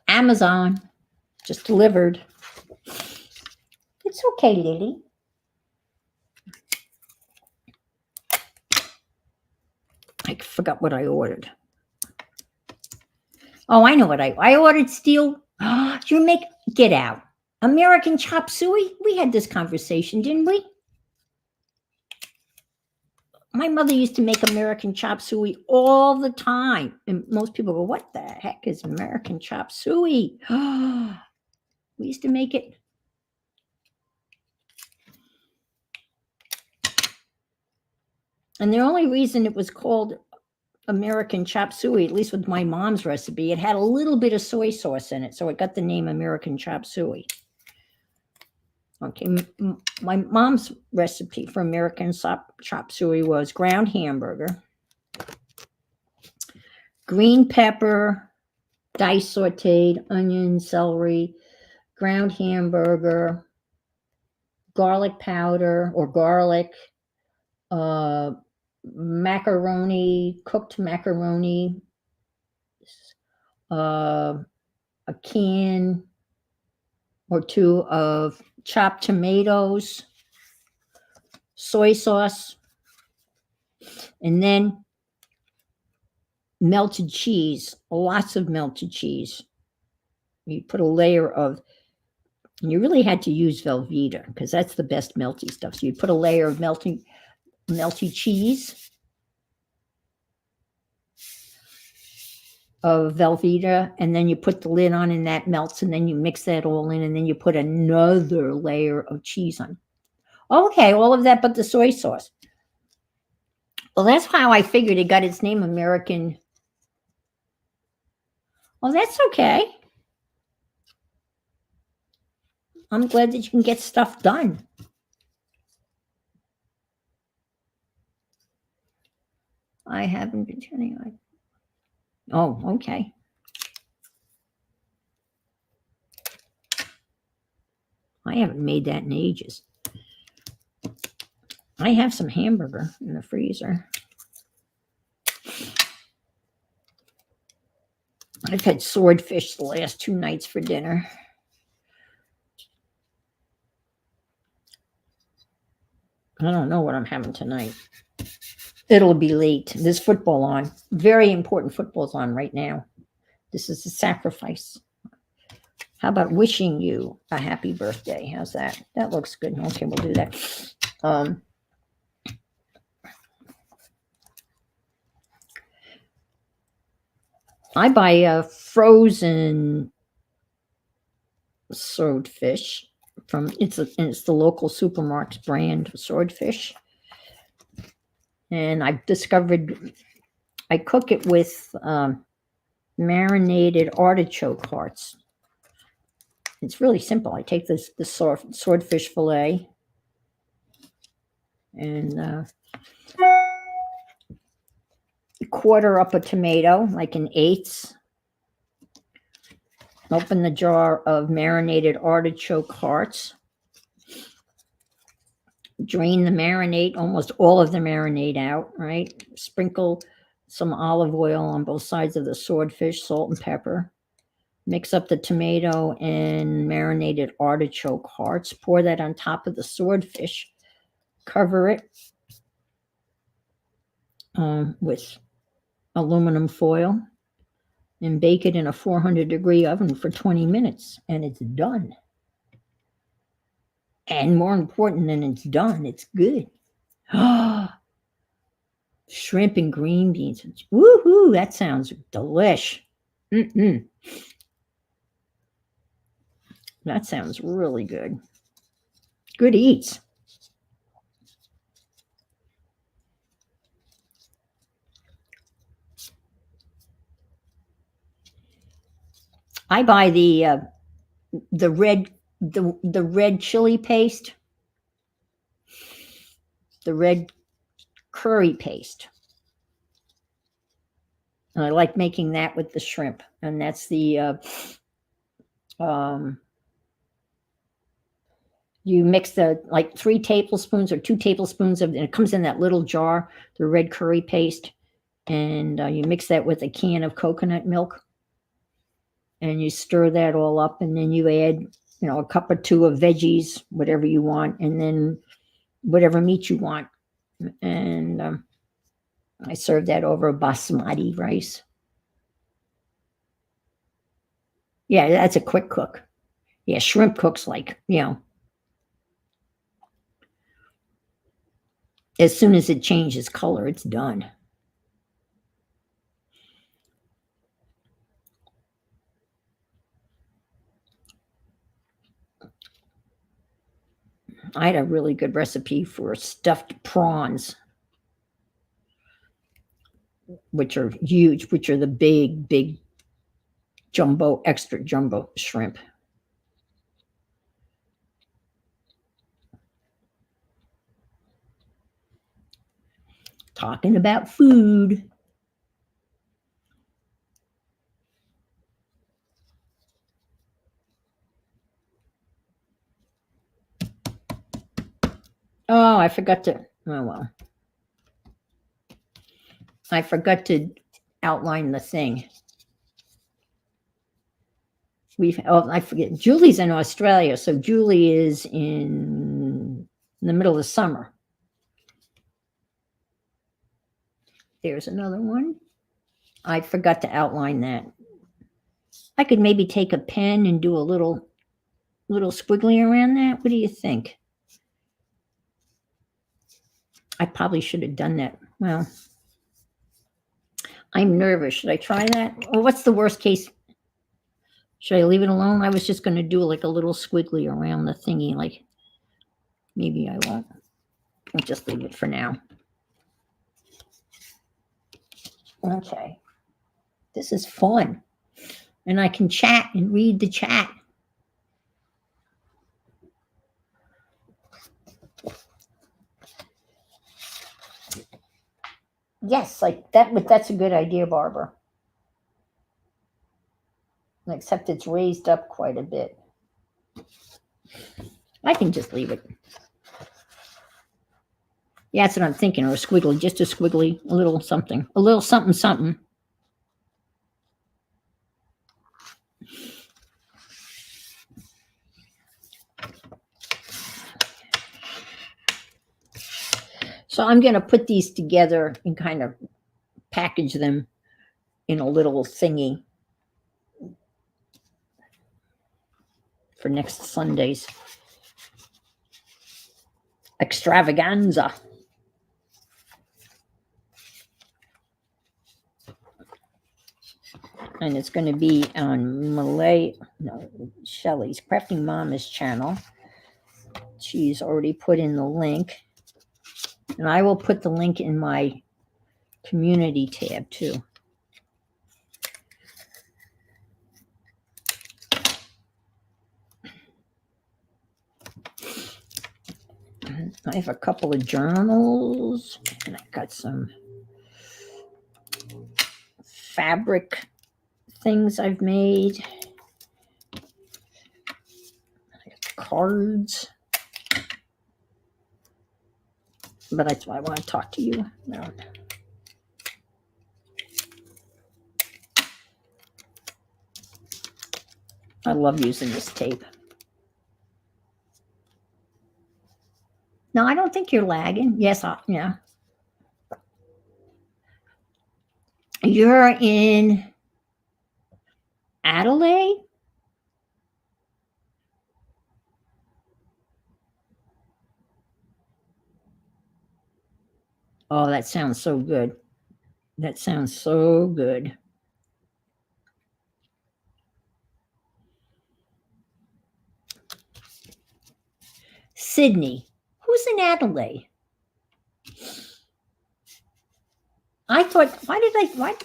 Amazon just delivered. It's okay, Lily. I forgot what I ordered. Oh, I know what I ordered. Steel. You make get out. American chop suey. We had this conversation, didn't we? My mother used to make American chop suey all the time, and most people go, "What the heck is American chop suey?" We used to make it. And the only reason it was called American chop suey, at least with my mom's recipe, it had a little bit of soy sauce in it, so it got the name American chop suey. Okay, my mom's recipe for American chop suey was ground hamburger, green pepper, diced sauteed onion, celery, ground hamburger, garlic powder or garlic, macaroni, cooked macaroni, a can or two of chopped tomatoes, soy sauce, and then melted cheese, lots of melted cheese. You put a layer of, and you really had to use Velveeta because that's the best melty stuff. So you put a layer of melty cheese, of Velveeta, and then you put the lid on and that melts, and then you mix that all in, and then you put another layer of cheese on. Okay, all of that but the soy sauce. Well, that's how I figured it got its name, American. Oh, that's okay. I'm glad that you can get stuff done. I haven't been turning. Oh, okay. I haven't made that in ages. I have some hamburger in the freezer. I've had swordfish the last 2 nights for dinner. I don't know what I'm having tonight. It'll be late. There's football on. Very important football's on right now. This is a sacrifice. How about wishing you a happy birthday? How's that? That looks good. Okay, we'll do that. I buy a frozen swordfish from it's the local supermarket brand swordfish, and I've discovered I cook it with marinated artichoke hearts. It's really simple. I take the swordfish fillet and quarter up a tomato, like an eighth. Open the jar of marinated artichoke hearts. Drain the marinade, almost all of the marinade out, right? Sprinkle some olive oil on both sides of the swordfish, salt and pepper. Mix up the tomato and marinated artichoke hearts. Pour that on top of the swordfish. Cover it with aluminum foil and bake it in a 400-degree oven for 20 minutes, and it's done. And more important than it's done, it's good. Shrimp and green beans. Woohoo, that sounds delish. Mm-mm. That sounds really good. Good eats. I buy the red the red chili paste, the red curry paste. And I like making that with the shrimp. And that's the um, you mix the like 3 tablespoons or 2 tablespoons of, and it comes in that little jar, the red curry paste, and you mix that with a can of coconut milk, and you stir that all up, and then you add, a cup or two of veggies, whatever you want, and then whatever meat you want, and I serve that over basmati rice. Yeah, that's a quick cook. Yeah, shrimp cooks like, as soon as it changes color, it's done. I had a really good recipe for stuffed prawns, which are huge, which are the big, big jumbo, extra jumbo shrimp. Talking about food. Oh, I forgot to. Oh, well. I forgot to outline the thing. I forget. Julie's in Australia, so Julie is in the middle of summer. There's another one. I forgot to outline that. I could maybe take a pen and do a little squiggly around that. What do you think? I probably should have done that. Well, I'm nervous. Should I try that? Or what's the worst case? Should I leave it alone? I was just going to do like a little squiggly around the thingy. Like maybe I won't. I'll just leave it for now. Okay. This is fun. And I can chat and read the chat. Yes, like that, but that's a good idea, Barbara. Except it's raised up quite a bit. I can just leave it. Yeah, that's what I'm thinking, or a squiggly, just a squiggly, a little something, something. So I'm going to put these together and kind of package them in a little thingy for next Sunday's extravaganza. And it's going to be on Shelly's Crafting Mama's channel. She's already put in the link. And I will put the link in my community tab too. I have a couple of journals, and I got some fabric things I've made. I got cards. But that's why I want to talk to you. No. I love using this tape. No, I don't think you're lagging. Yes, yeah. You're in Adelaide? Oh, that sounds so good. That sounds so good. Sydney. Who's in Adelaide? I thought, why?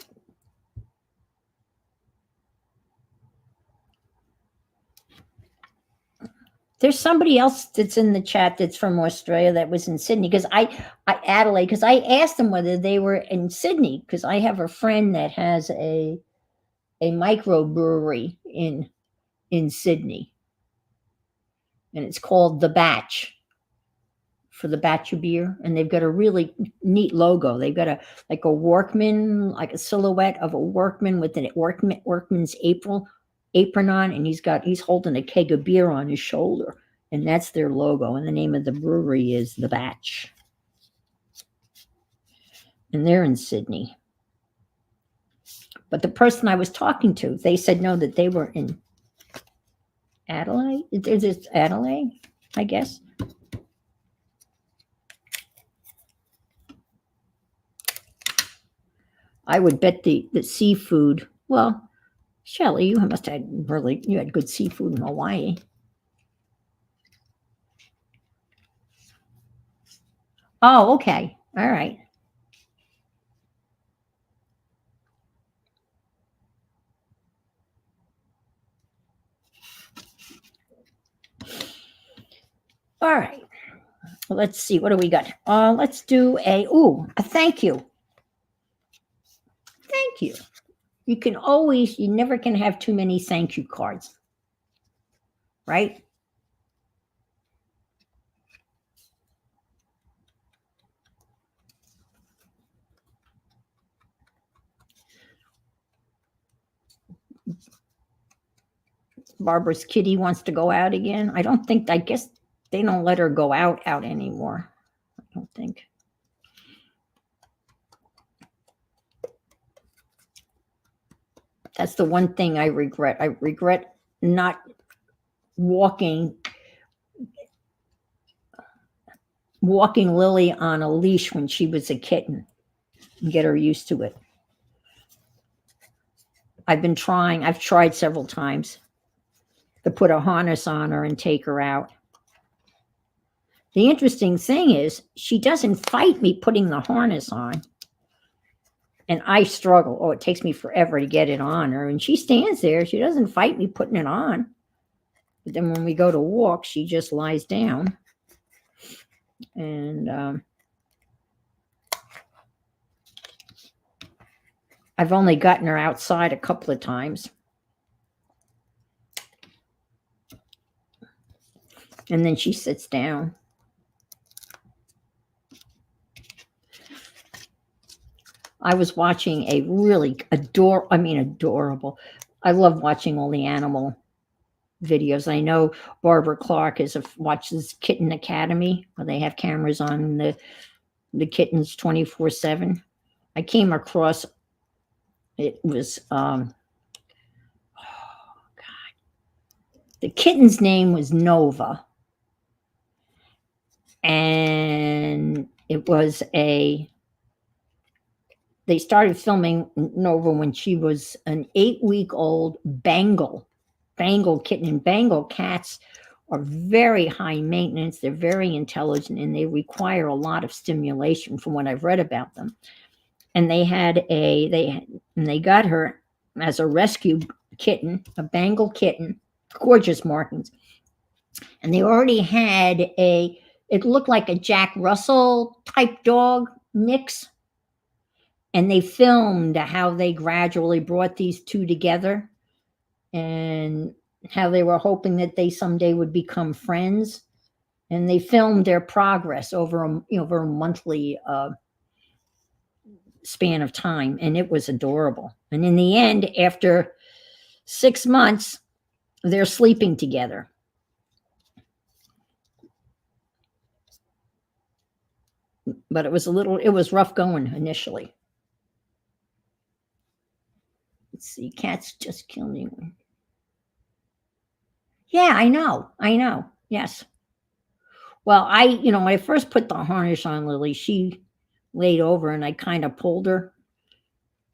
There's somebody else that's in the chat that's from Australia that was in Sydney because Adelaide, because I asked them whether they were in Sydney because I have a friend that has a microbrewery in Sydney, and it's called The Batch, for the batch of beer, and they've got a really neat logo. They've got a workman, like a silhouette of a workman with an workman's apron on, and he's holding a keg of beer on his shoulder, and that's their logo. And the name of the brewery is The Batch, and they're in Sydney. But the person I was talking to, they said no, that they were in Adelaide. Is it Adelaide? I guess. I would bet the seafood. Well, Shelley, you must have you had good seafood in Hawaii. Oh, okay. All right. All right. Well, let's see. What do we got? Let's do a thank you. Thank you. You never can have too many thank you cards. Right? Barbara's kitty wants to go out again. I guess they don't let her go out anymore. I don't think. That's the one thing I regret. I regret not walking Lily on a leash when she was a kitten and get her used to it. I've tried several times to put a harness on her and take her out. The interesting thing is she doesn't fight me putting the harness on. And I struggle. Oh, it takes me forever to get it on her. And she stands there. She doesn't fight me putting it on. But then when we go to walk, she just lies down. And I've only gotten her outside a couple of times. And then she sits down. I was watching a really adorable. I love watching all the animal videos. I know Barbara Clark watches Kitten Academy, where they have cameras on the kittens 24/7. I came across it was oh God. The kitten's name was Nova. And it was they started filming Nova when she was an 8-week-old Bengal kitten. And Bengal cats are very high maintenance. They're very intelligent, and they require a lot of stimulation from what I've read about them. And they got her as a rescue kitten, a Bengal kitten, gorgeous markings. And they already had it looked like a Jack Russell type dog mix. And they filmed how they gradually brought these two together and how they were hoping that they someday would become friends. And they filmed their progress over a monthly span of time. And it was adorable. And in the end, after 6 months, they're sleeping together. But it was rough going initially. Let's see, cats just killed me. Yeah, I know. Yes. Well, when I first put the harness on Lily, she laid over and I kind of pulled her,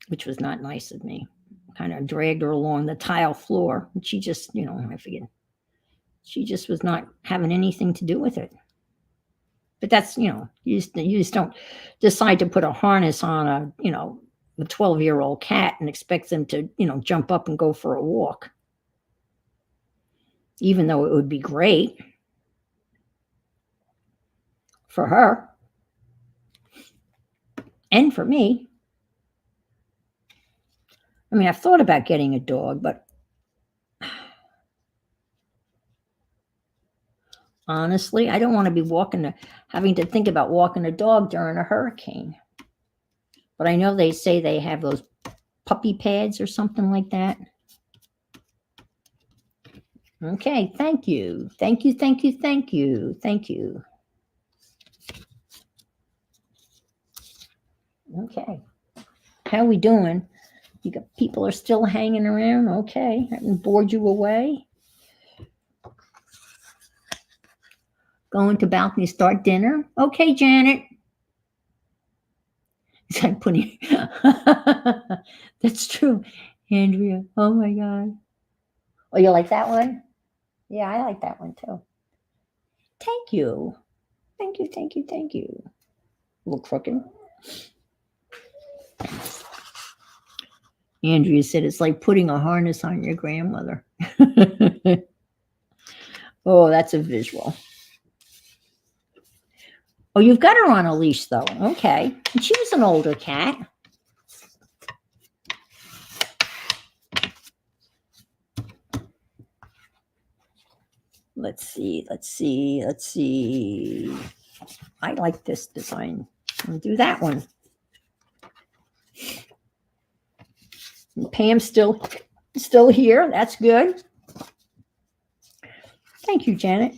which was not nice of me. Kind of dragged her along the tile floor. And she just, I forget. She just was not having anything to do with it. But that's, you just don't decide to put a harness on a 12-year-old cat and expect them to, jump up and go for a walk, even though it would be great for her and for me. I mean, I've thought about getting a dog, but honestly, I don't want to be having to think about walking a dog during a hurricane. But I know they say they have those puppy pads or something like that. Okay, thank you. Thank you, thank you, thank you, thank you. Okay. How we doing? People are still hanging around? Okay. I haven't bored you away. Going to balcony, start dinner? Okay, Janet. I'm putting that's true. Andrea. Oh my God. Oh, you like that one? Yeah, I like that one too. Thank you. Thank you, thank you, thank you. A little crooked. Andrea said it's like putting a harness on your grandmother. Oh, that's a visual. Oh, you've got her on a leash, though. Okay. And she was an older cat. Let's see. I like this design. I'll do that one. And Pam's still here. That's good. Thank you, Janet.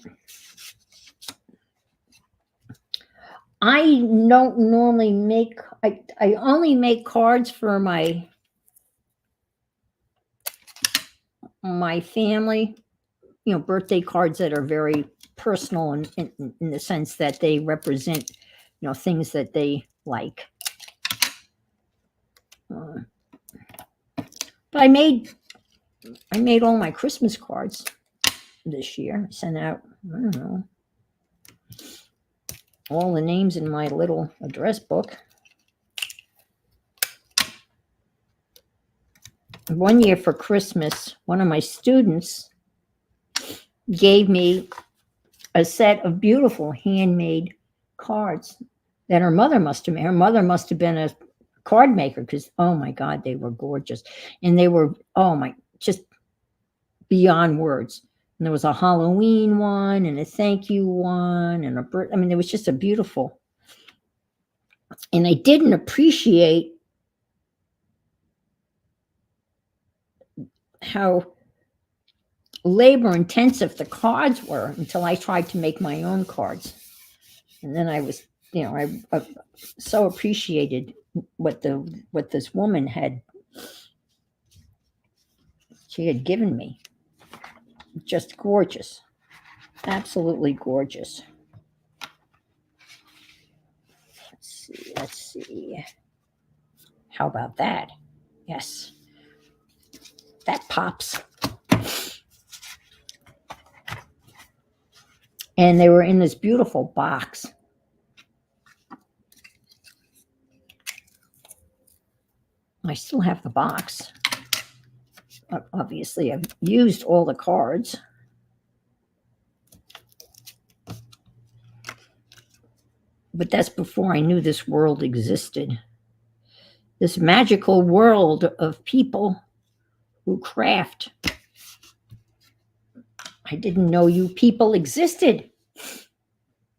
I don't normally make, I only make cards for my family, birthday cards that are very personal in the sense that they represent, things that they like. But I made all my Christmas cards this year. I sent out, I don't know, all the names in my little address book. One year for Christmas, one of my students gave me a set of beautiful handmade cards that her mother must have made. Her mother must have been a card maker because, oh my God, they were gorgeous. And they were, just beyond words. And there was a Halloween one and a thank you one and it was just a beautiful. And I didn't appreciate how labor intensive the cards were until I tried to make my own cards. And then I was, I so appreciated what this woman had given me. Just gorgeous. Absolutely gorgeous. Let's see. How about that? Yes. That pops. And they were in this beautiful box. I still have the box. Obviously, I've used all the cards. But that's before I knew this world existed. This magical world of people who craft. I didn't know you people existed.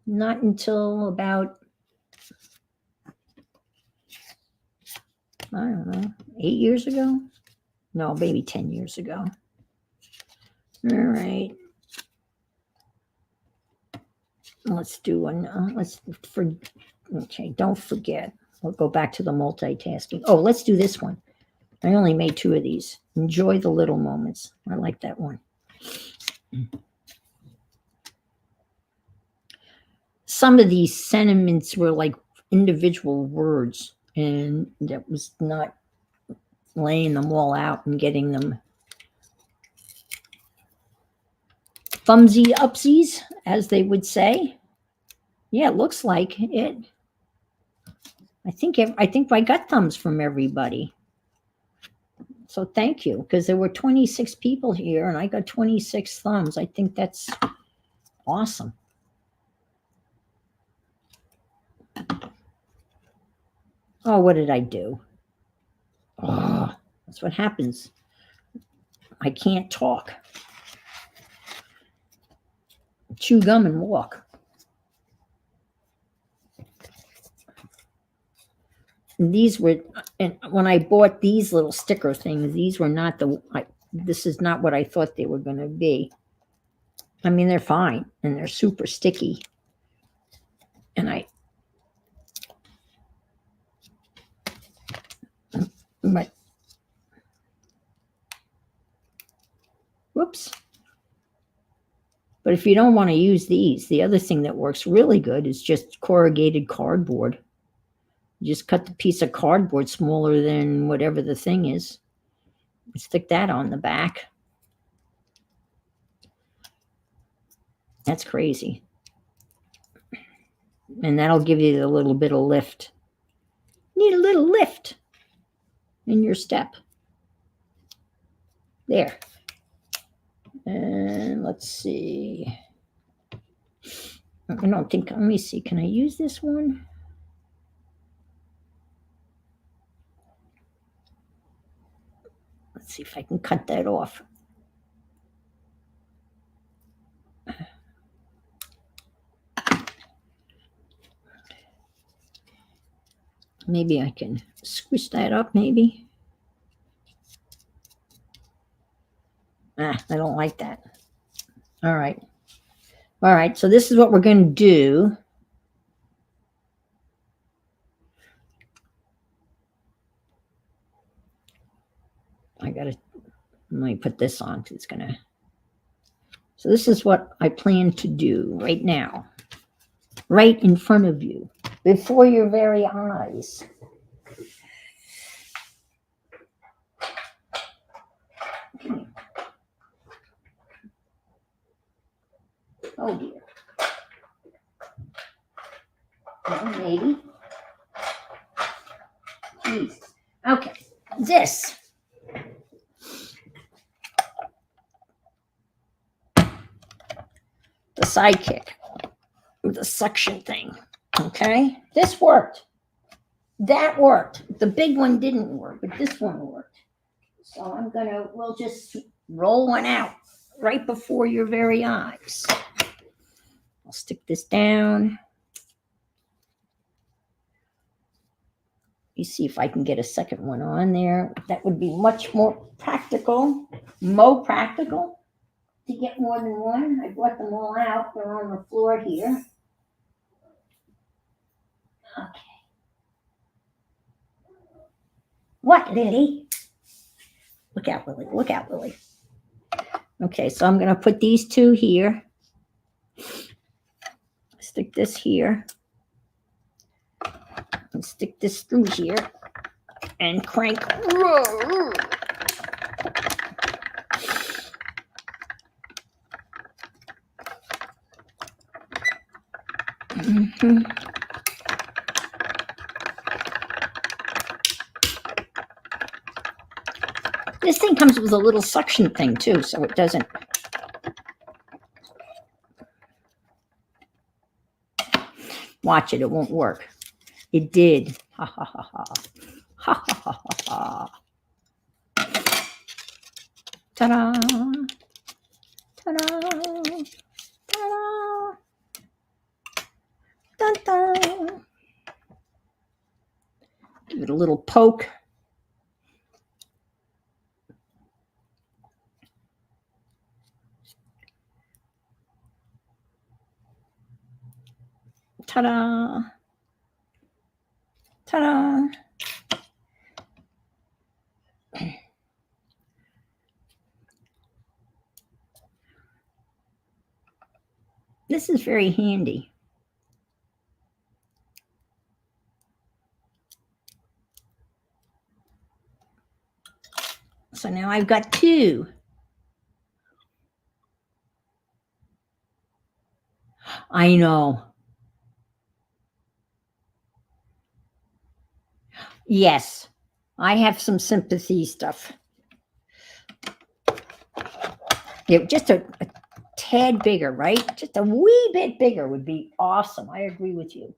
Not until about, I don't know, 8 years ago? No, maybe 10 years ago. All right. Let's do one. Okay, don't forget. We'll go back to the multitasking. Oh, let's do this one. I only made 2 of these. Enjoy the little moments. I like that one. Some of these sentiments were like individual words, and that was not laying them all out and getting them thumbsy upsies, as they would say. Yeah, it looks like it. I think I got thumbs from everybody. So thank you, because there were 26 people here and I got 26 thumbs. I think that's awesome. Oh, what did I do? Oh, that's what happens. I can't talk. Chew gum and walk. And these were, and when I bought these little sticker things, these were not this is not what I thought they were going to be. I mean, they're fine and they're super sticky. And but, whoops. But if you don't want to use these, the other thing that works really good is just corrugated cardboard. You just cut the piece of cardboard smaller than whatever the thing is. Stick that on the back. That's crazy. And that'll give you a little bit of lift. Need a little lift in your step. There. And let's see. I don't think, let me see, can I use this one? Let's see if I can cut that off. Maybe I can squish that up, maybe. I don't like that. All right. All right, so this is what we're going to do. Let me put this on because it's going to. So this is what I plan to do right now, right in front of you, before your very eyes. Oh dear. Oh, maybe. Jeez. Okay, this. The Sidekick with the suction thing. Okay, this worked. That worked. The big one didn't work, but this one worked. So we'll just roll one out right before your very eyes. I'll stick this down. You see if I can get a second one on there. That would be much more practical, to get more than one. I brought them all out. They're on the floor here. Okay. What, Lily? Look out, Lily. Look out, Lily. Okay, so I'm going to put these two here. Stick this here. And stick this through here. And crank. Mm-hmm. This thing comes with a little suction thing too, so it doesn't. Watch it, it won't work. It did. Ha ha ha ha. Ha ha ha ha ha. Ta-da. Ta-da. Ta-da. Dun-dun. Give it a little poke. Ta-da. Ta-da. This is very handy. So now I've got two. I know. Yes, I have some sympathy stuff. Yeah, just a tad bigger, right? Just a wee bit bigger would be awesome. I agree with you.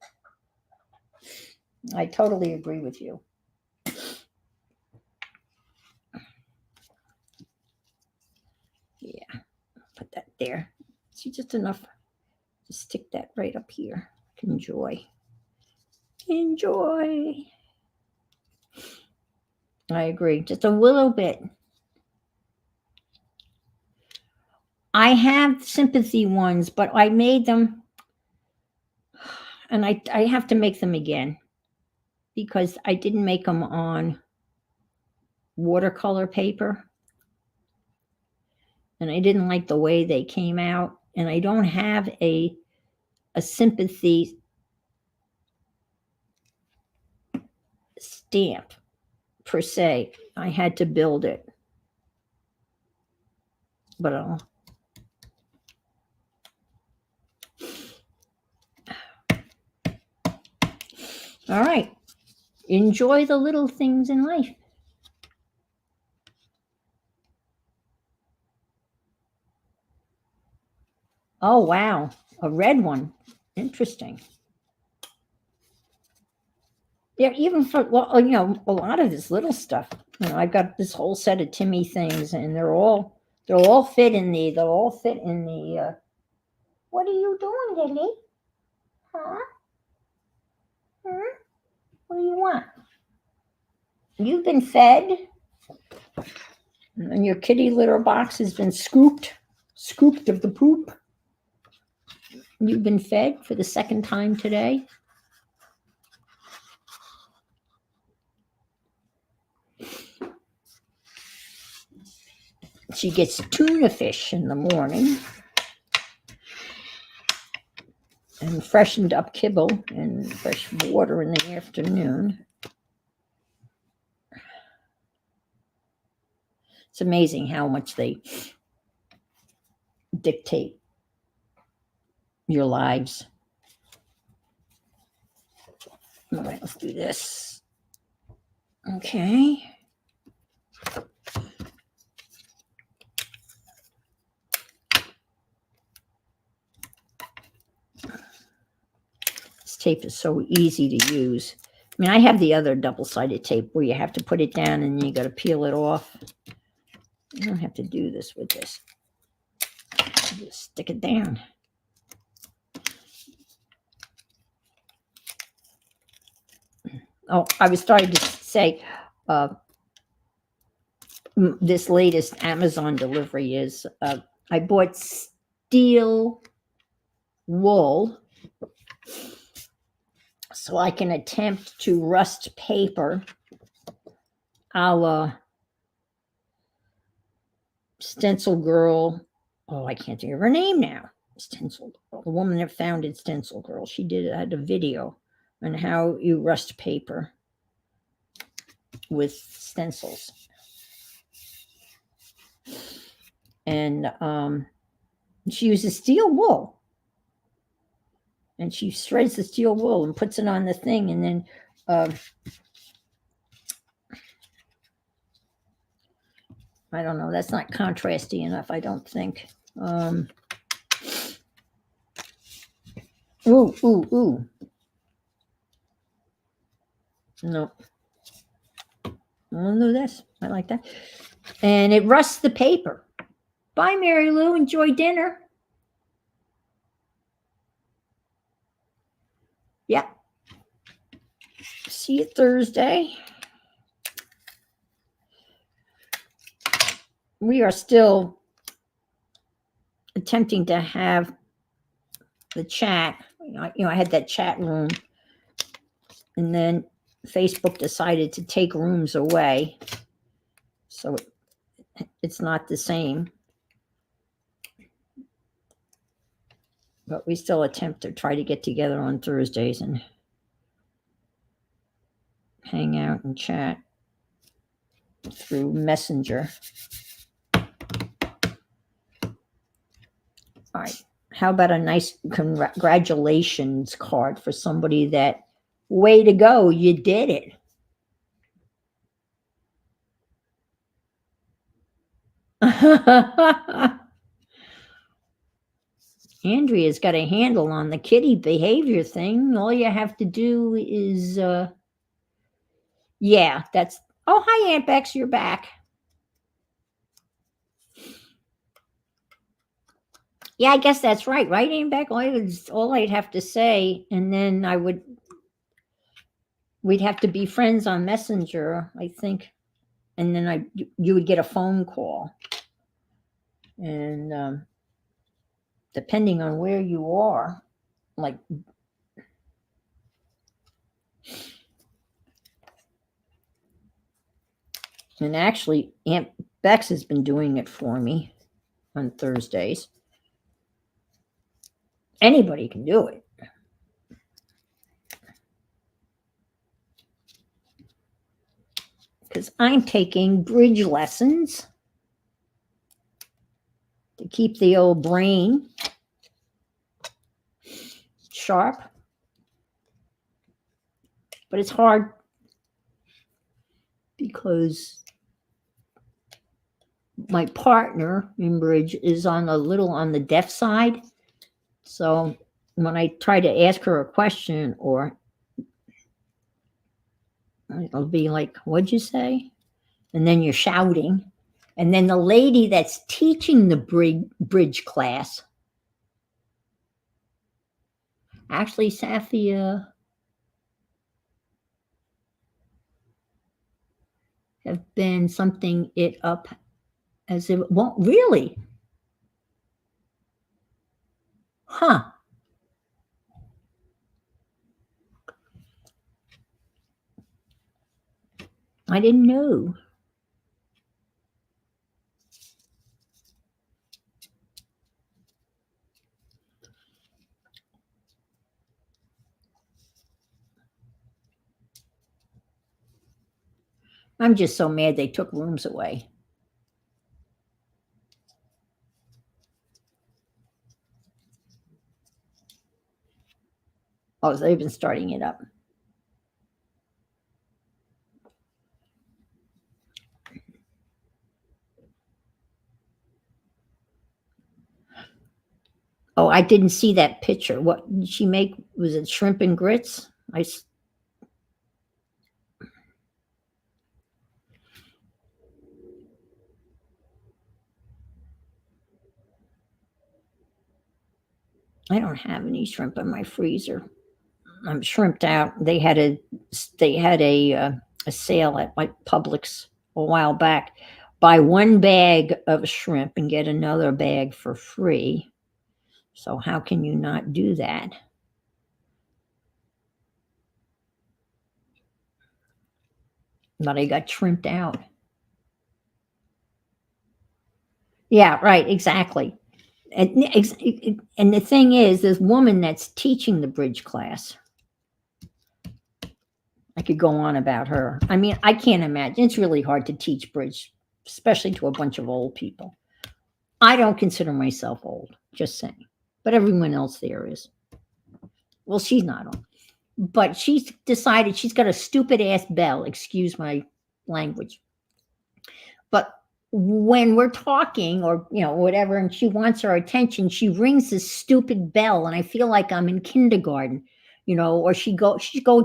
I totally agree with you. Yeah, put that there. See, just enough to stick that right up here. Enjoy. Enjoy. I agree. Just a little bit. I have sympathy ones, but I made them, and I have to make them again because I didn't make them on watercolor paper, and I didn't like the way they came out, and I don't have a sympathy stamp per se. I had to build it, but I'll. All right. Enjoy the little things in life. Oh, wow. A red one. Interesting. Yeah, even for, well, a lot of this little stuff. I've got this whole set of Timmy things, and they'll all fit in the. What are you doing, Lily? Huh? Hmm? What do you want? You've been fed, and your kitty litter box has been scooped of the poop. You've been fed for the second time today. She gets tuna fish in the morning and freshened up kibble and fresh water in the afternoon. It's amazing how much they dictate your lives. All right, let's do this. Okay. This tape is so easy to use. I mean, I have the other double-sided tape where you have to put it down and you got to peel it off. You don't have to do this with this. Just stick it down. Oh, I was starting to say, this latest Amazon delivery is I bought steel wool so I can attempt to rust paper a la Stencil Girl. Oh, I can't think of her name now. Stencil Girl, the woman that founded Stencil Girl. She had a video on how you rust paper with stencils. And she uses steel wool. And she shreds the steel wool and puts it on the thing, and then I don't know. That's not contrasty enough, I don't think. Ooh. No. I'll do this. I like that. And it rusts the paper. Bye, Mary Lou. Enjoy dinner. Yeah. See you Thursday. We are still attempting to have the chat. I had that chat room, and then Facebook decided to take rooms away. So it's not the same. But we still attempt to try to get together on Thursdays and hang out and chat through Messenger. All right. How about a nice congratulations card for somebody that, way to go, you did it. Andrea's got a handle on the kitty behavior thing. All you have to do is, yeah, that's. Oh, hi, Aunt Bex, you're back. Yeah, I guess that's right, right, Aunt Beck? All I'd have to say, and then we'd have to be friends on Messenger, I think, and then you would get a phone call, and depending on where you are, like. And actually, Aunt Bex has been doing it for me on Thursdays. Anybody can do it. Because I'm taking bridge lessons to keep the old brain sharp. But it's hard because my partner in bridge is on a little on the deaf side. So when I try to ask her a question, or it'll be like, what'd you say? And then you're shouting. And then the lady that's teaching the bridge class, actually, Safia, have been something it up as if, well, really? Huh. I didn't know. I'm just so mad they took rooms away. Oh, they've been starting it up. Oh, I didn't see that picture. What did she make? Was it shrimp and grits? I don't have any shrimp in my freezer. I'm shrimped out. They had a sale at like Publix a while back. Buy one bag of shrimp and get another bag for free. So how can you not do that? But I got shrimped out. Yeah, right, exactly. And the thing is, this woman that's teaching the bridge class, I could go on about her. I mean, I can't imagine. It's really hard to teach bridge, especially to a bunch of old people. I don't consider myself old, just saying. But everyone else there is. Well, she's not old. But she's decided she's got a stupid ass bell, excuse my language. But when we're talking or whatever, and she wants our attention, she rings this stupid bell, and I feel like I'm in kindergarten, or she go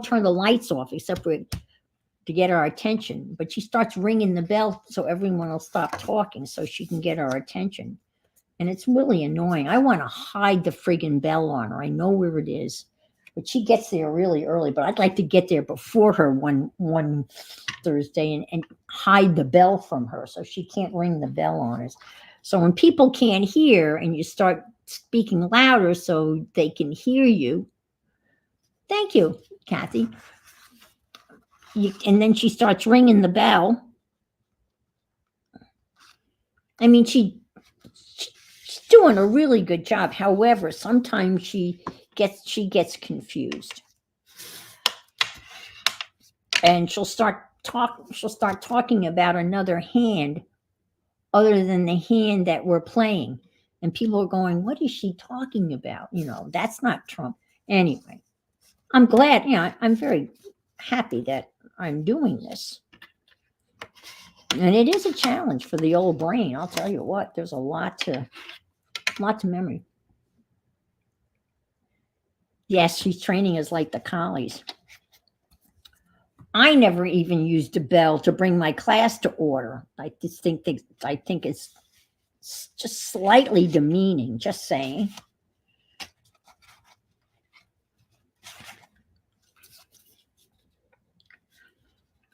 turn the lights off, except for to get our attention. But she starts ringing the bell so everyone will stop talking so she can get our attention. And it's really annoying. I want to hide the friggin' bell on her. I know where it is. But she gets there really early. But I'd like to get there before her one Thursday and hide the bell from her so she can't ring the bell on us. So when people can't hear and you start speaking louder so they can hear you. Thank you, Kathy. And then she starts ringing the bell. I mean, she's doing a really good job. However, sometimes she gets confused, and she'll start talking about another hand other than the hand that we're playing, and people are going, "What is she talking about?" That's not Trump. Anyway, I'm glad. I'm very happy that I'm doing this. And it is a challenge for the old brain. I'll tell you what, there's a lot to memory. Yes, she's training us like the collies. I never even used a bell to bring my class to order. I think it's just slightly demeaning, just saying.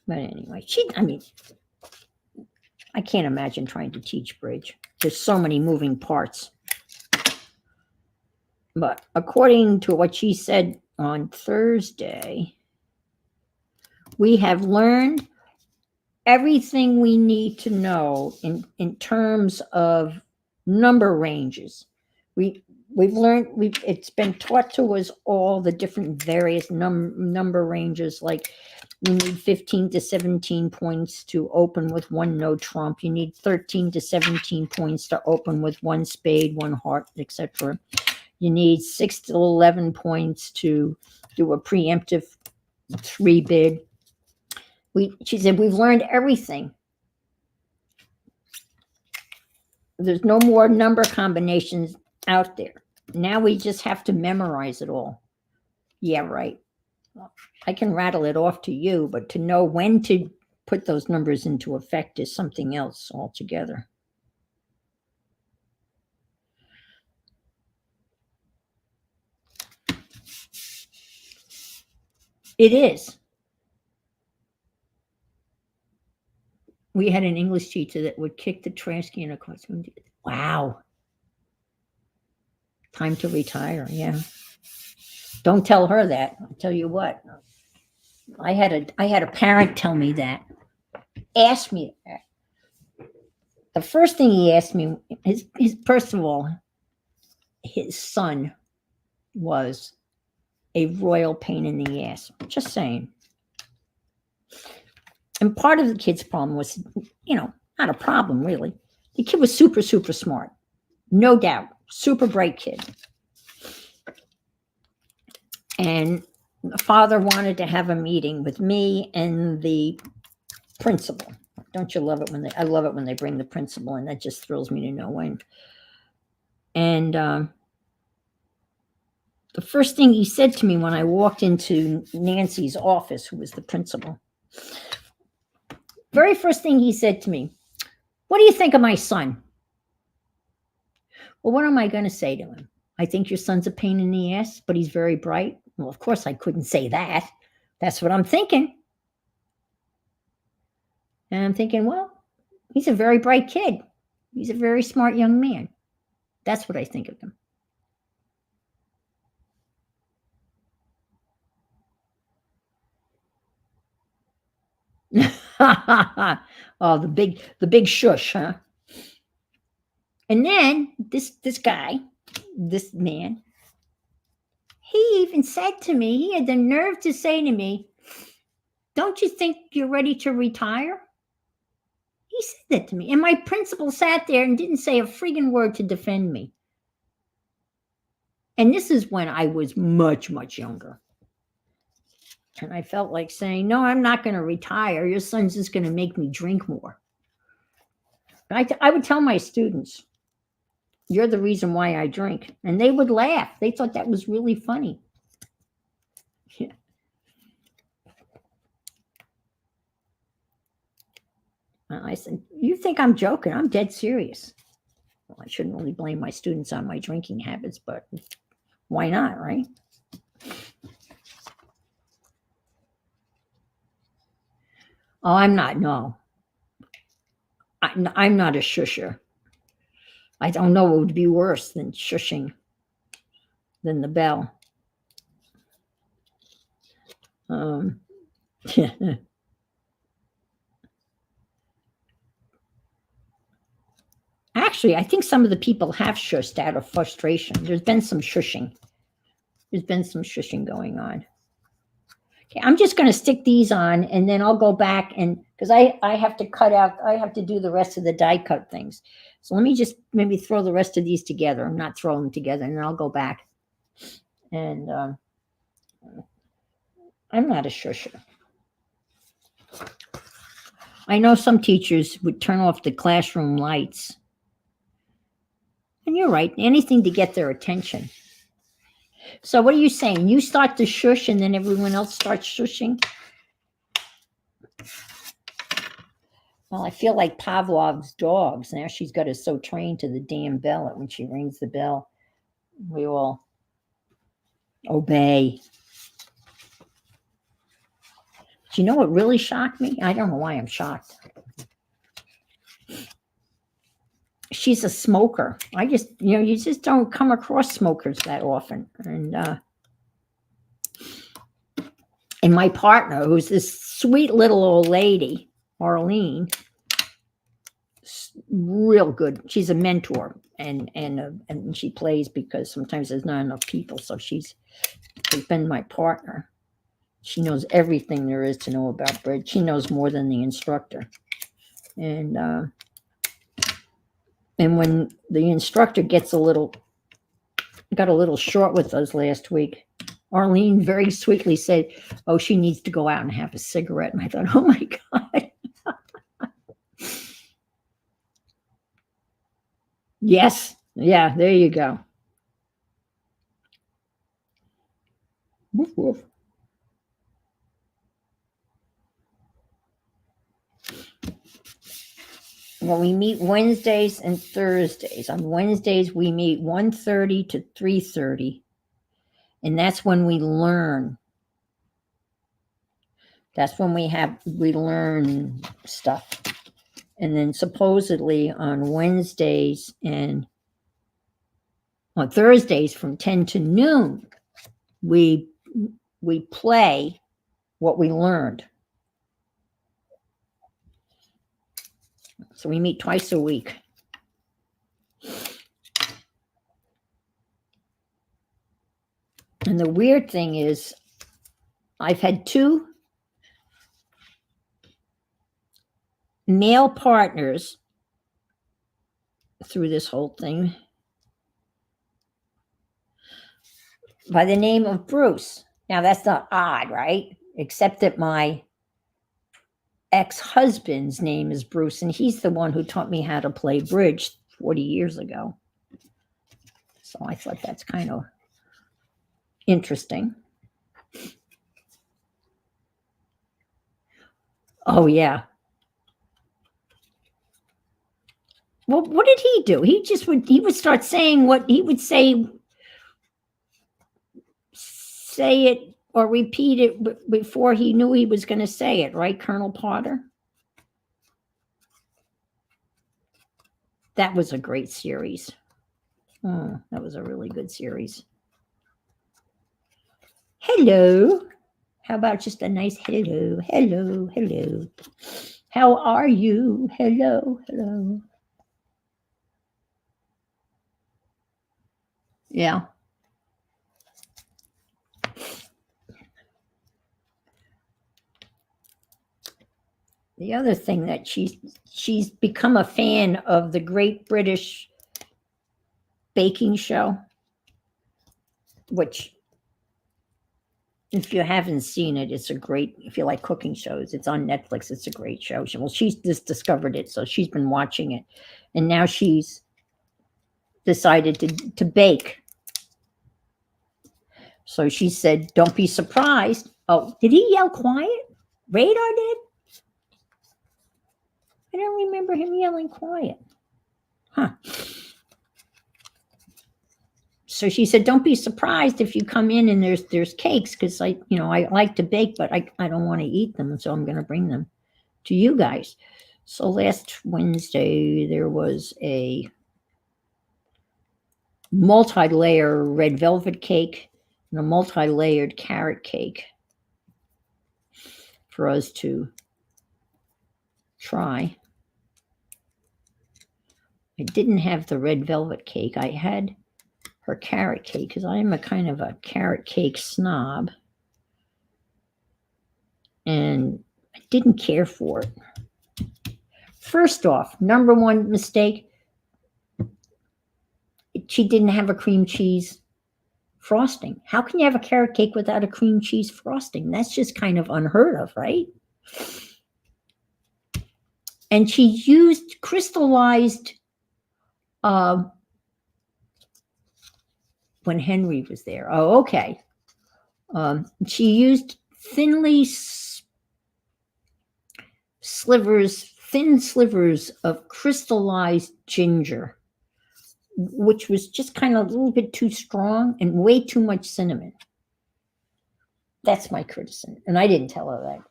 But anyway, I can't imagine trying to teach bridge. There's so many moving parts. But according to what she said on Thursday, we have learned everything we need to know in terms of number ranges. It's been taught to us all the different various number ranges, like you need 15 to 17 points to open with one no trump. You need 13 to 17 points to open with one spade, one heart, etc. You need 6 to 11 points to do a preemptive 3 bid. She said, we've learned everything. There's no more number combinations out there. Now we just have to memorize it all. Yeah, right. I can rattle it off to you, but to know when to put those numbers into effect is something else altogether. It is. We had an English teacher that would kick the trash can across the room. Wow. Time to retire, yeah. Don't tell her that. I'll tell you what. I had a parent tell me that. Ask me that. The first thing he asked me, his first of all, his son was a royal pain in the ass. Just saying. And part of the kid's problem was, not a problem really. The kid was super, super smart. No doubt. Super bright kid. And the father wanted to have a meeting with me and the principal. Don't you love it I love it when they bring the principal, and that just thrills me to no end. And the first thing he said to me when I walked into Nancy's office, who was the principal, very first thing he said to me, what do you think of my son? Well, what am I going to say to him? I think your son's a pain in the ass, but he's very bright. Well, of course I couldn't say that. That's what I'm thinking. And I'm thinking, well, he's a very bright kid. He's a very smart young man. That's what I think of him. Oh, the big shush, huh? And then this guy, this man, he even said to me, he had the nerve to say to me, don't you think you're ready to retire? He said that to me. And my principal sat there and didn't say a friggin' word to defend me. And this is when I was much, much younger. And I felt like saying, no, I'm not going to retire. Your son's just going to make me drink more. I would tell my students, you're the reason why I drink. And they would laugh. They thought that was really funny. Yeah. I said, you think I'm joking? I'm dead serious. Well, I shouldn't really blame my students on my drinking habits, but why not, right? Oh, I'm not, no. I'm not a shusher. I don't know what would be worse than shushing than the bell. Actually, I think some of the people have shushed out of frustration. There's been some shushing. Going on. Okay, I'm just going to stick these on, and then I'll go back and because I have to cut out. I have to do the rest of the die cut things. So let me just maybe throw the rest of these together. I'm not throwing them together, and then I'll go back. And I'm not a shusher. I know some teachers would turn off the classroom lights. And you're right, anything to get their attention. So what are you saying? You start to shush and then everyone else starts shushing? Well, I feel like Pavlov's dogs. Now she's got us so trained to the damn bell that when she rings the bell, we all obey. Do you know what really shocked me? I don't know why I'm shocked. She's a smoker. I just, you just don't come across smokers that often. And my partner, who's this sweet little old lady, Arlene, real good. She's a mentor, and she plays because sometimes there's not enough people. So she's been my partner. She knows everything there is to know about bridge. She knows more than the instructor. And when the instructor got a little short with us last week, Arlene very sweetly said, "Oh, she needs to go out and have a cigarette." And I thought, oh my God. Yes. Yeah, there you go. Woof, woof. Well, we meet Wednesdays and Thursdays. On Wednesdays, we meet 1:30 to 3:30. And that's when we learn. That's when we learn stuff. And then supposedly on Wednesdays and on Thursdays from 10 to noon, we play what we learned. So we meet twice a week. And the weird thing is, I've had 2 male partners through this whole thing by the name of Bruce. Now, that's not odd, right? Except that my ex-husband's name is Bruce, and he's the one who taught me how to play bridge 40 years ago. So I thought that's kind of interesting. Oh, yeah. Well, what did he do? He would start saying what he would say it or repeat it before he knew he was going to say it, right, Colonel Potter? That was a great series. That was a really good series. Hello. How about just a nice hello, hello, hello. How are you? Hello, hello. Yeah. The other thing that she's become a fan of the Great British Baking Show, which, if you haven't seen it, it's a great, if you like cooking shows, it's on Netflix. It's a great show. Well, she's just discovered it, so she's been watching it. And now she's decided to bake. So she said, don't be surprised. Oh, did he yell quiet? Radar did? I don't remember him yelling quiet. Huh. So she said, don't be surprised if you come in and there's cakes, because I like to bake, but I don't want to eat them. And so I'm going to bring them to you guys. So last Wednesday, there was a multi-layer red velvet cake and a multi-layered carrot cake for us to try. I didn't have the red velvet cake. I had her carrot cake because I am a kind of a carrot cake snob. And I didn't care for it. First off, number one mistake, she didn't have a cream cheese frosting. How can you have a carrot cake without a cream cheese frosting? That's just kind of unheard of, right? And she used crystallized when Henry was there. Oh, okay. She used thin slivers of crystallized ginger, which was just kind of a little bit too strong and way too much cinnamon. That's my criticism. And I didn't tell her that.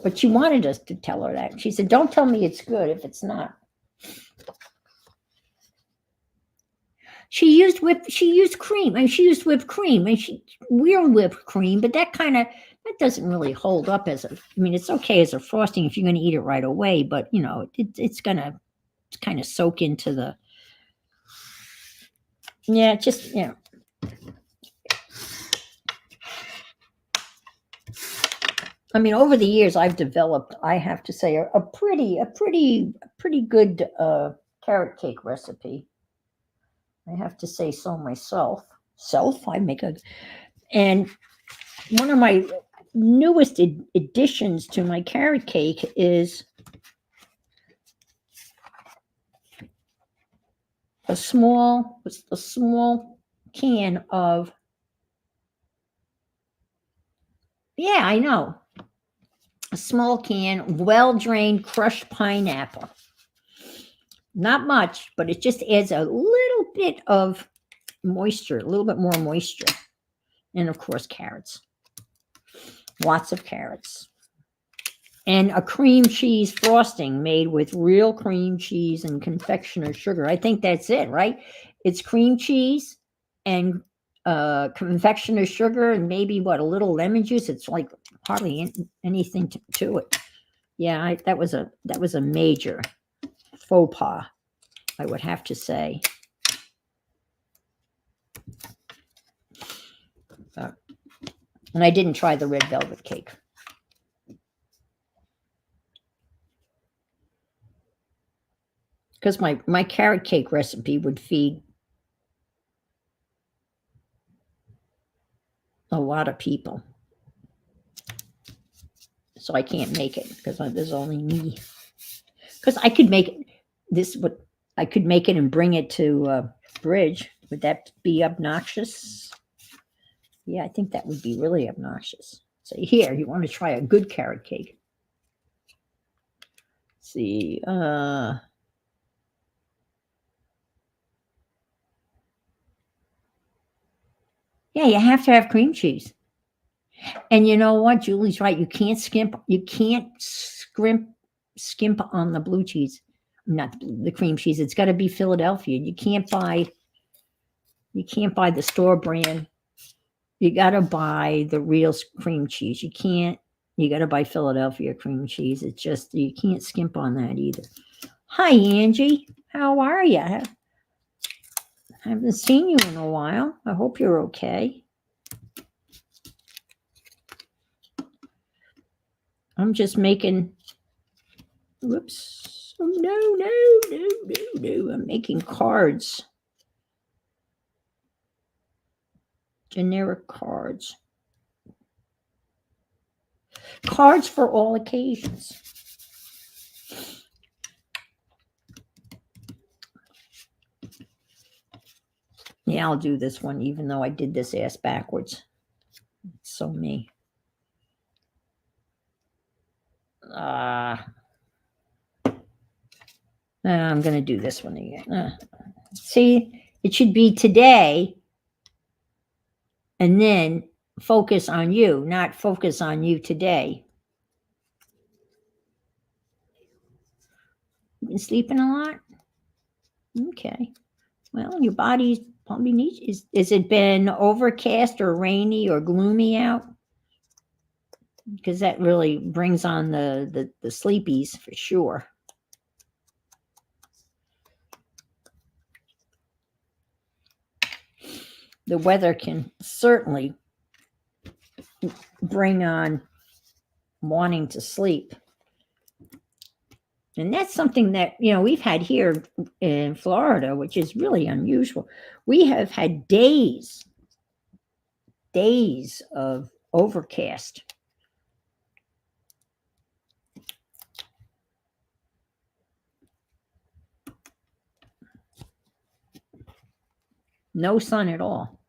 But she wanted us to tell her that. She said, don't tell me it's good if it's not. She used cream, and she used whipped cream, and real whipped cream, but that doesn't really hold up as it's okay as a frosting if you're going to eat it right away, but it's going to kind of soak into the, over the years I've developed, I have to say, a pretty good carrot cake recipe. I have to say so myself. And one of my newest additions to my carrot cake is a small can of, I know, a small can, well-drained crushed pineapple. Not much, but it just adds a little bit of moisture, a little bit more moisture. And of course, carrots. Lots of carrots. And a cream cheese frosting made with real cream cheese and confectioner's sugar. I think that's it, right? It's cream cheese and confectioner's sugar and maybe a little lemon juice. It's like hardly anything to it. Yeah, that was a major faux pas, I would have to say. And I didn't try the red velvet cake. Because my carrot cake recipe would feed a lot of people. So I can't make it because there's only me. Because I could make it I could make it and bring it to Bridge. Would that be obnoxious? Yeah, I think that would be really obnoxious. So here, you want to try a good carrot cake. Let's see. Yeah, you have to have cream cheese. And you know what? Julie's right. You can't skimp on the blue cheese. Not the cream cheese. It's got to be Philadelphia. You can't buy the store brand. You got to buy the real cream cheese. You got to buy Philadelphia cream cheese. It's just, you can't skimp on that either. Hi, Angie. How are you? I haven't seen you in a while. I hope you're okay. I'm just making, whoops. Oh, no. I'm making cards. Generic cards. Cards for all occasions. Yeah, I'll do this one, even though I did this ass backwards. It's so me. I'm going to do this one again. See, it should be today and then focus on you, not focus on you today. You been sleeping a lot? Okay. Well, your body probably needs. Is it been overcast or rainy or gloomy out? Because that really brings on the sleepies for sure. The weather can certainly bring on wanting to sleep. And that's something that, we've had here in Florida, which is really unusual. We have had days of overcast. No sun at all.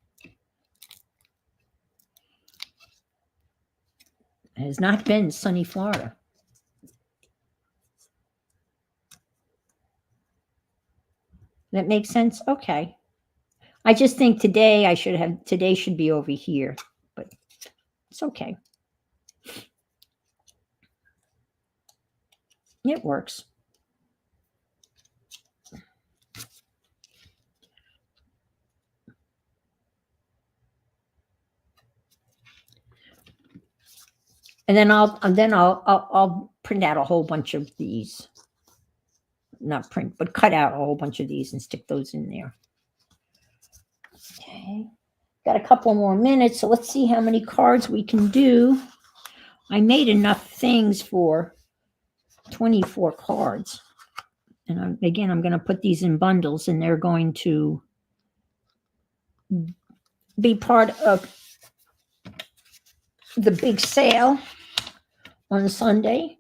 It has not been sunny Florida. That makes sense? Okay. I just think today should be over here, but it's okay. It works. And then I'll print out a whole bunch of these. Not print, but cut out a whole bunch of these and stick those in there. Okay. Got a couple more minutes, so let's see how many cards we can do. I made enough things for 24 cards. And I'm going to put these in bundles, and they're going to be part of the big sale on Sunday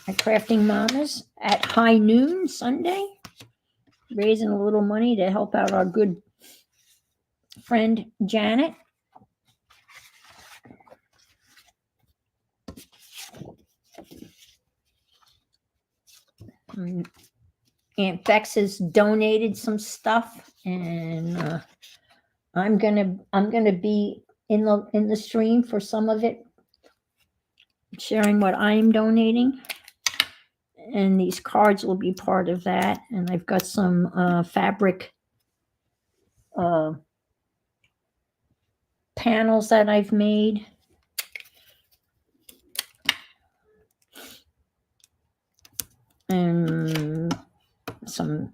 at Crafting Mamas at high noon Sunday, raising a little money to help out our good friend Janet. Aunt Bex has donated some stuff, and I'm gonna be in the stream for some of it, sharing what I'm donating, and these cards will be part of that. And I've got some fabric panels that I've made. And some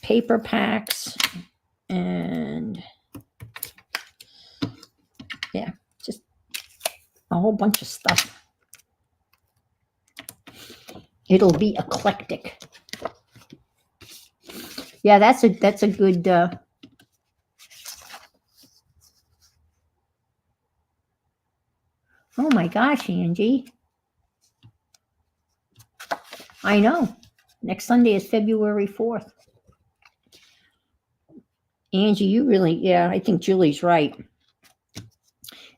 paper packs, and yeah, just a whole bunch of stuff. It'll be eclectic. Yeah, that's a good oh my gosh, Angie. I know. Next Sunday is February 4th. Angie, you really, yeah, I think Julie's right.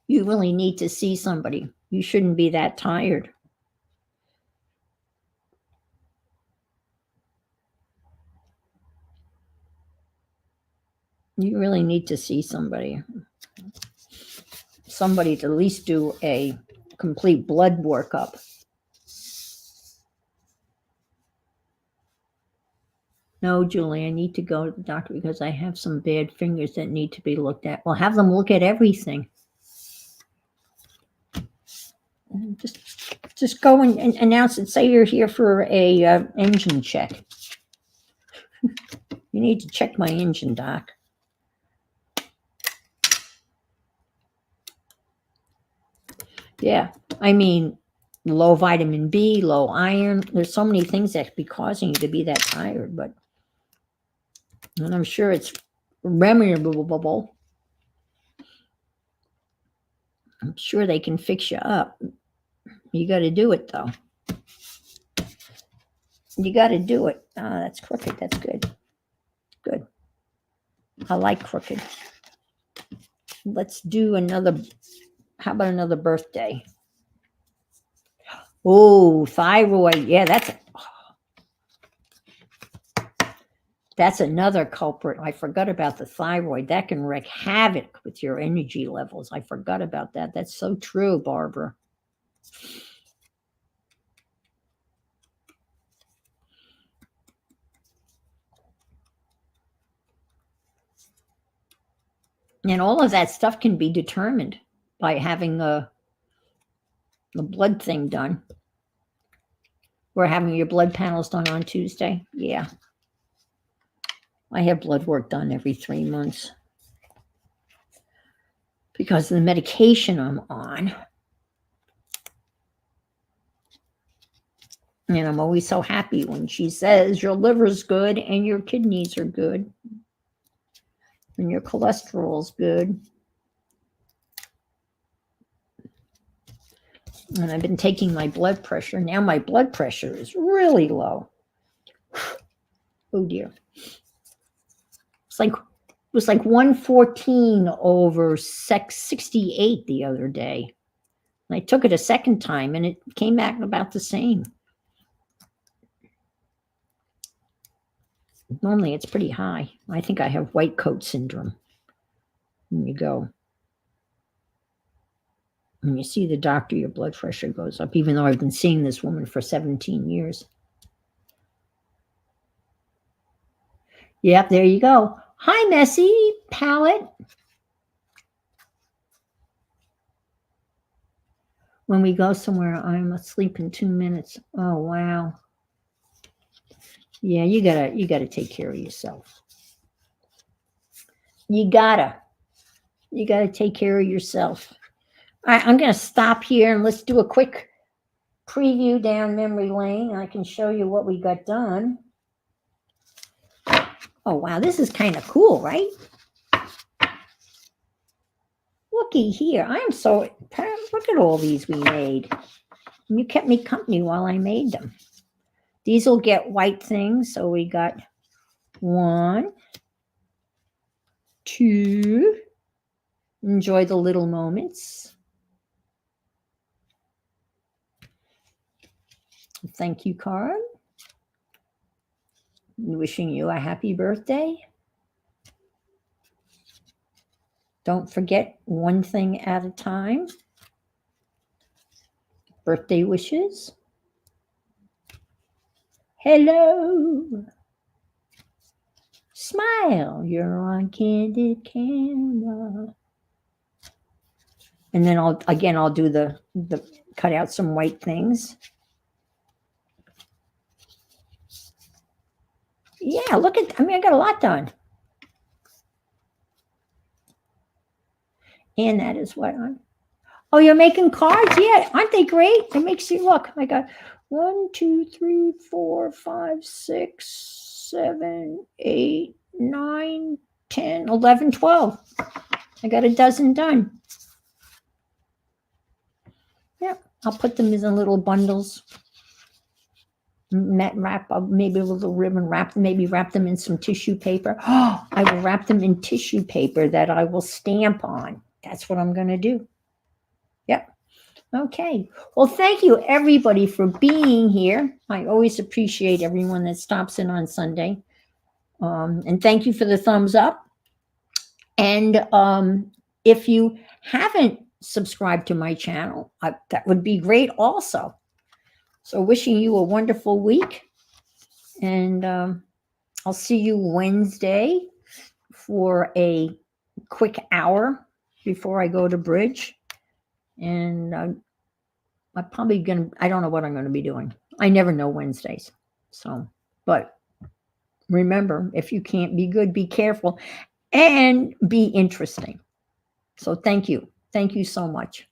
You really need to see somebody. You shouldn't be that tired. You really need to see somebody. Somebody to at least do a complete blood workup. No, Julie, I need to go to the doctor because I have some bad fingers that need to be looked at. Well, have them look at everything. Just go and announce it. Say you're here for a engine check. You need to check my engine, Doc. Yeah, I mean, low vitamin B, low iron. There's so many things that could be causing you to be that tired, but and I'm sure it's remediable. I'm sure they can fix you up. You got to do it, though. You got to do it. That's crooked. That's good. Good. I like crooked. Let's do another. How about another birthday? Oh, thyroid. Yeah, that's another culprit. I forgot about the thyroid. That can wreak havoc with your energy levels. I forgot about that. That's so true, Barbara. And all of that stuff can be determined by having the blood thing done. We're having your blood panels done on Tuesday. Yeah. I have blood work done every 3 months because of the medication I'm on. And I'm always so happy when she says your liver's good and your kidneys are good and your cholesterol's good. And I've been taking my blood pressure. Now my blood pressure is really low. Oh dear. It's like was like 114 over 68 the other day. And I took it a second time and it came back about the same. Normally it's pretty high. I think I have white coat syndrome. There you go. When you see the doctor, your blood pressure goes up, even though I've been seeing this woman for 17 years. Yep, there you go. Hi, Messy Palette. When we go somewhere, I'm asleep in 2 minutes. Oh, wow. Yeah, you gotta take care of yourself. You gotta take care of yourself. All right, I'm gonna stop here and let's do a quick preview down memory lane. I can show you what we got done. Oh, wow, this is kind of cool, right? Looky here. I'm so, look at all these we made. And you kept me company while I made them. These will get white things. So we got 1, 2. Enjoy the little moments. Thank you card. Wishing you a happy birthday. Don't forget, one thing at a time. Birthday wishes. Hello. Smile, you're on candid camera. And then I'll do the cut out some white things. Yeah, look at, I got a lot done. And that is what I'm, oh, you're making cards? Yeah, aren't they great? It makes you look. I got 1, 2, 3, 4, 5, 6, 7, 8, 9, 10, 11, 12. I got a dozen done. Yeah, I'll put them in little bundles. Wrap up, maybe a little ribbon wrap, maybe wrap them in some tissue paper. Oh, I will wrap them in tissue paper that I will stamp on. That's what I'm going to do. Yep. Okay. Well, thank you everybody for being here. I always appreciate everyone that stops in on Sunday. And thank you for the thumbs up. And if you haven't subscribed to my channel, that would be great also. So wishing you a wonderful week. And I'll see you Wednesday for a quick hour before I go to bridge. And I'm probably I don't know what I'm going to be doing. I never know Wednesdays. So, but remember, if you can't be good, be careful and be interesting. So thank you. Thank you so much.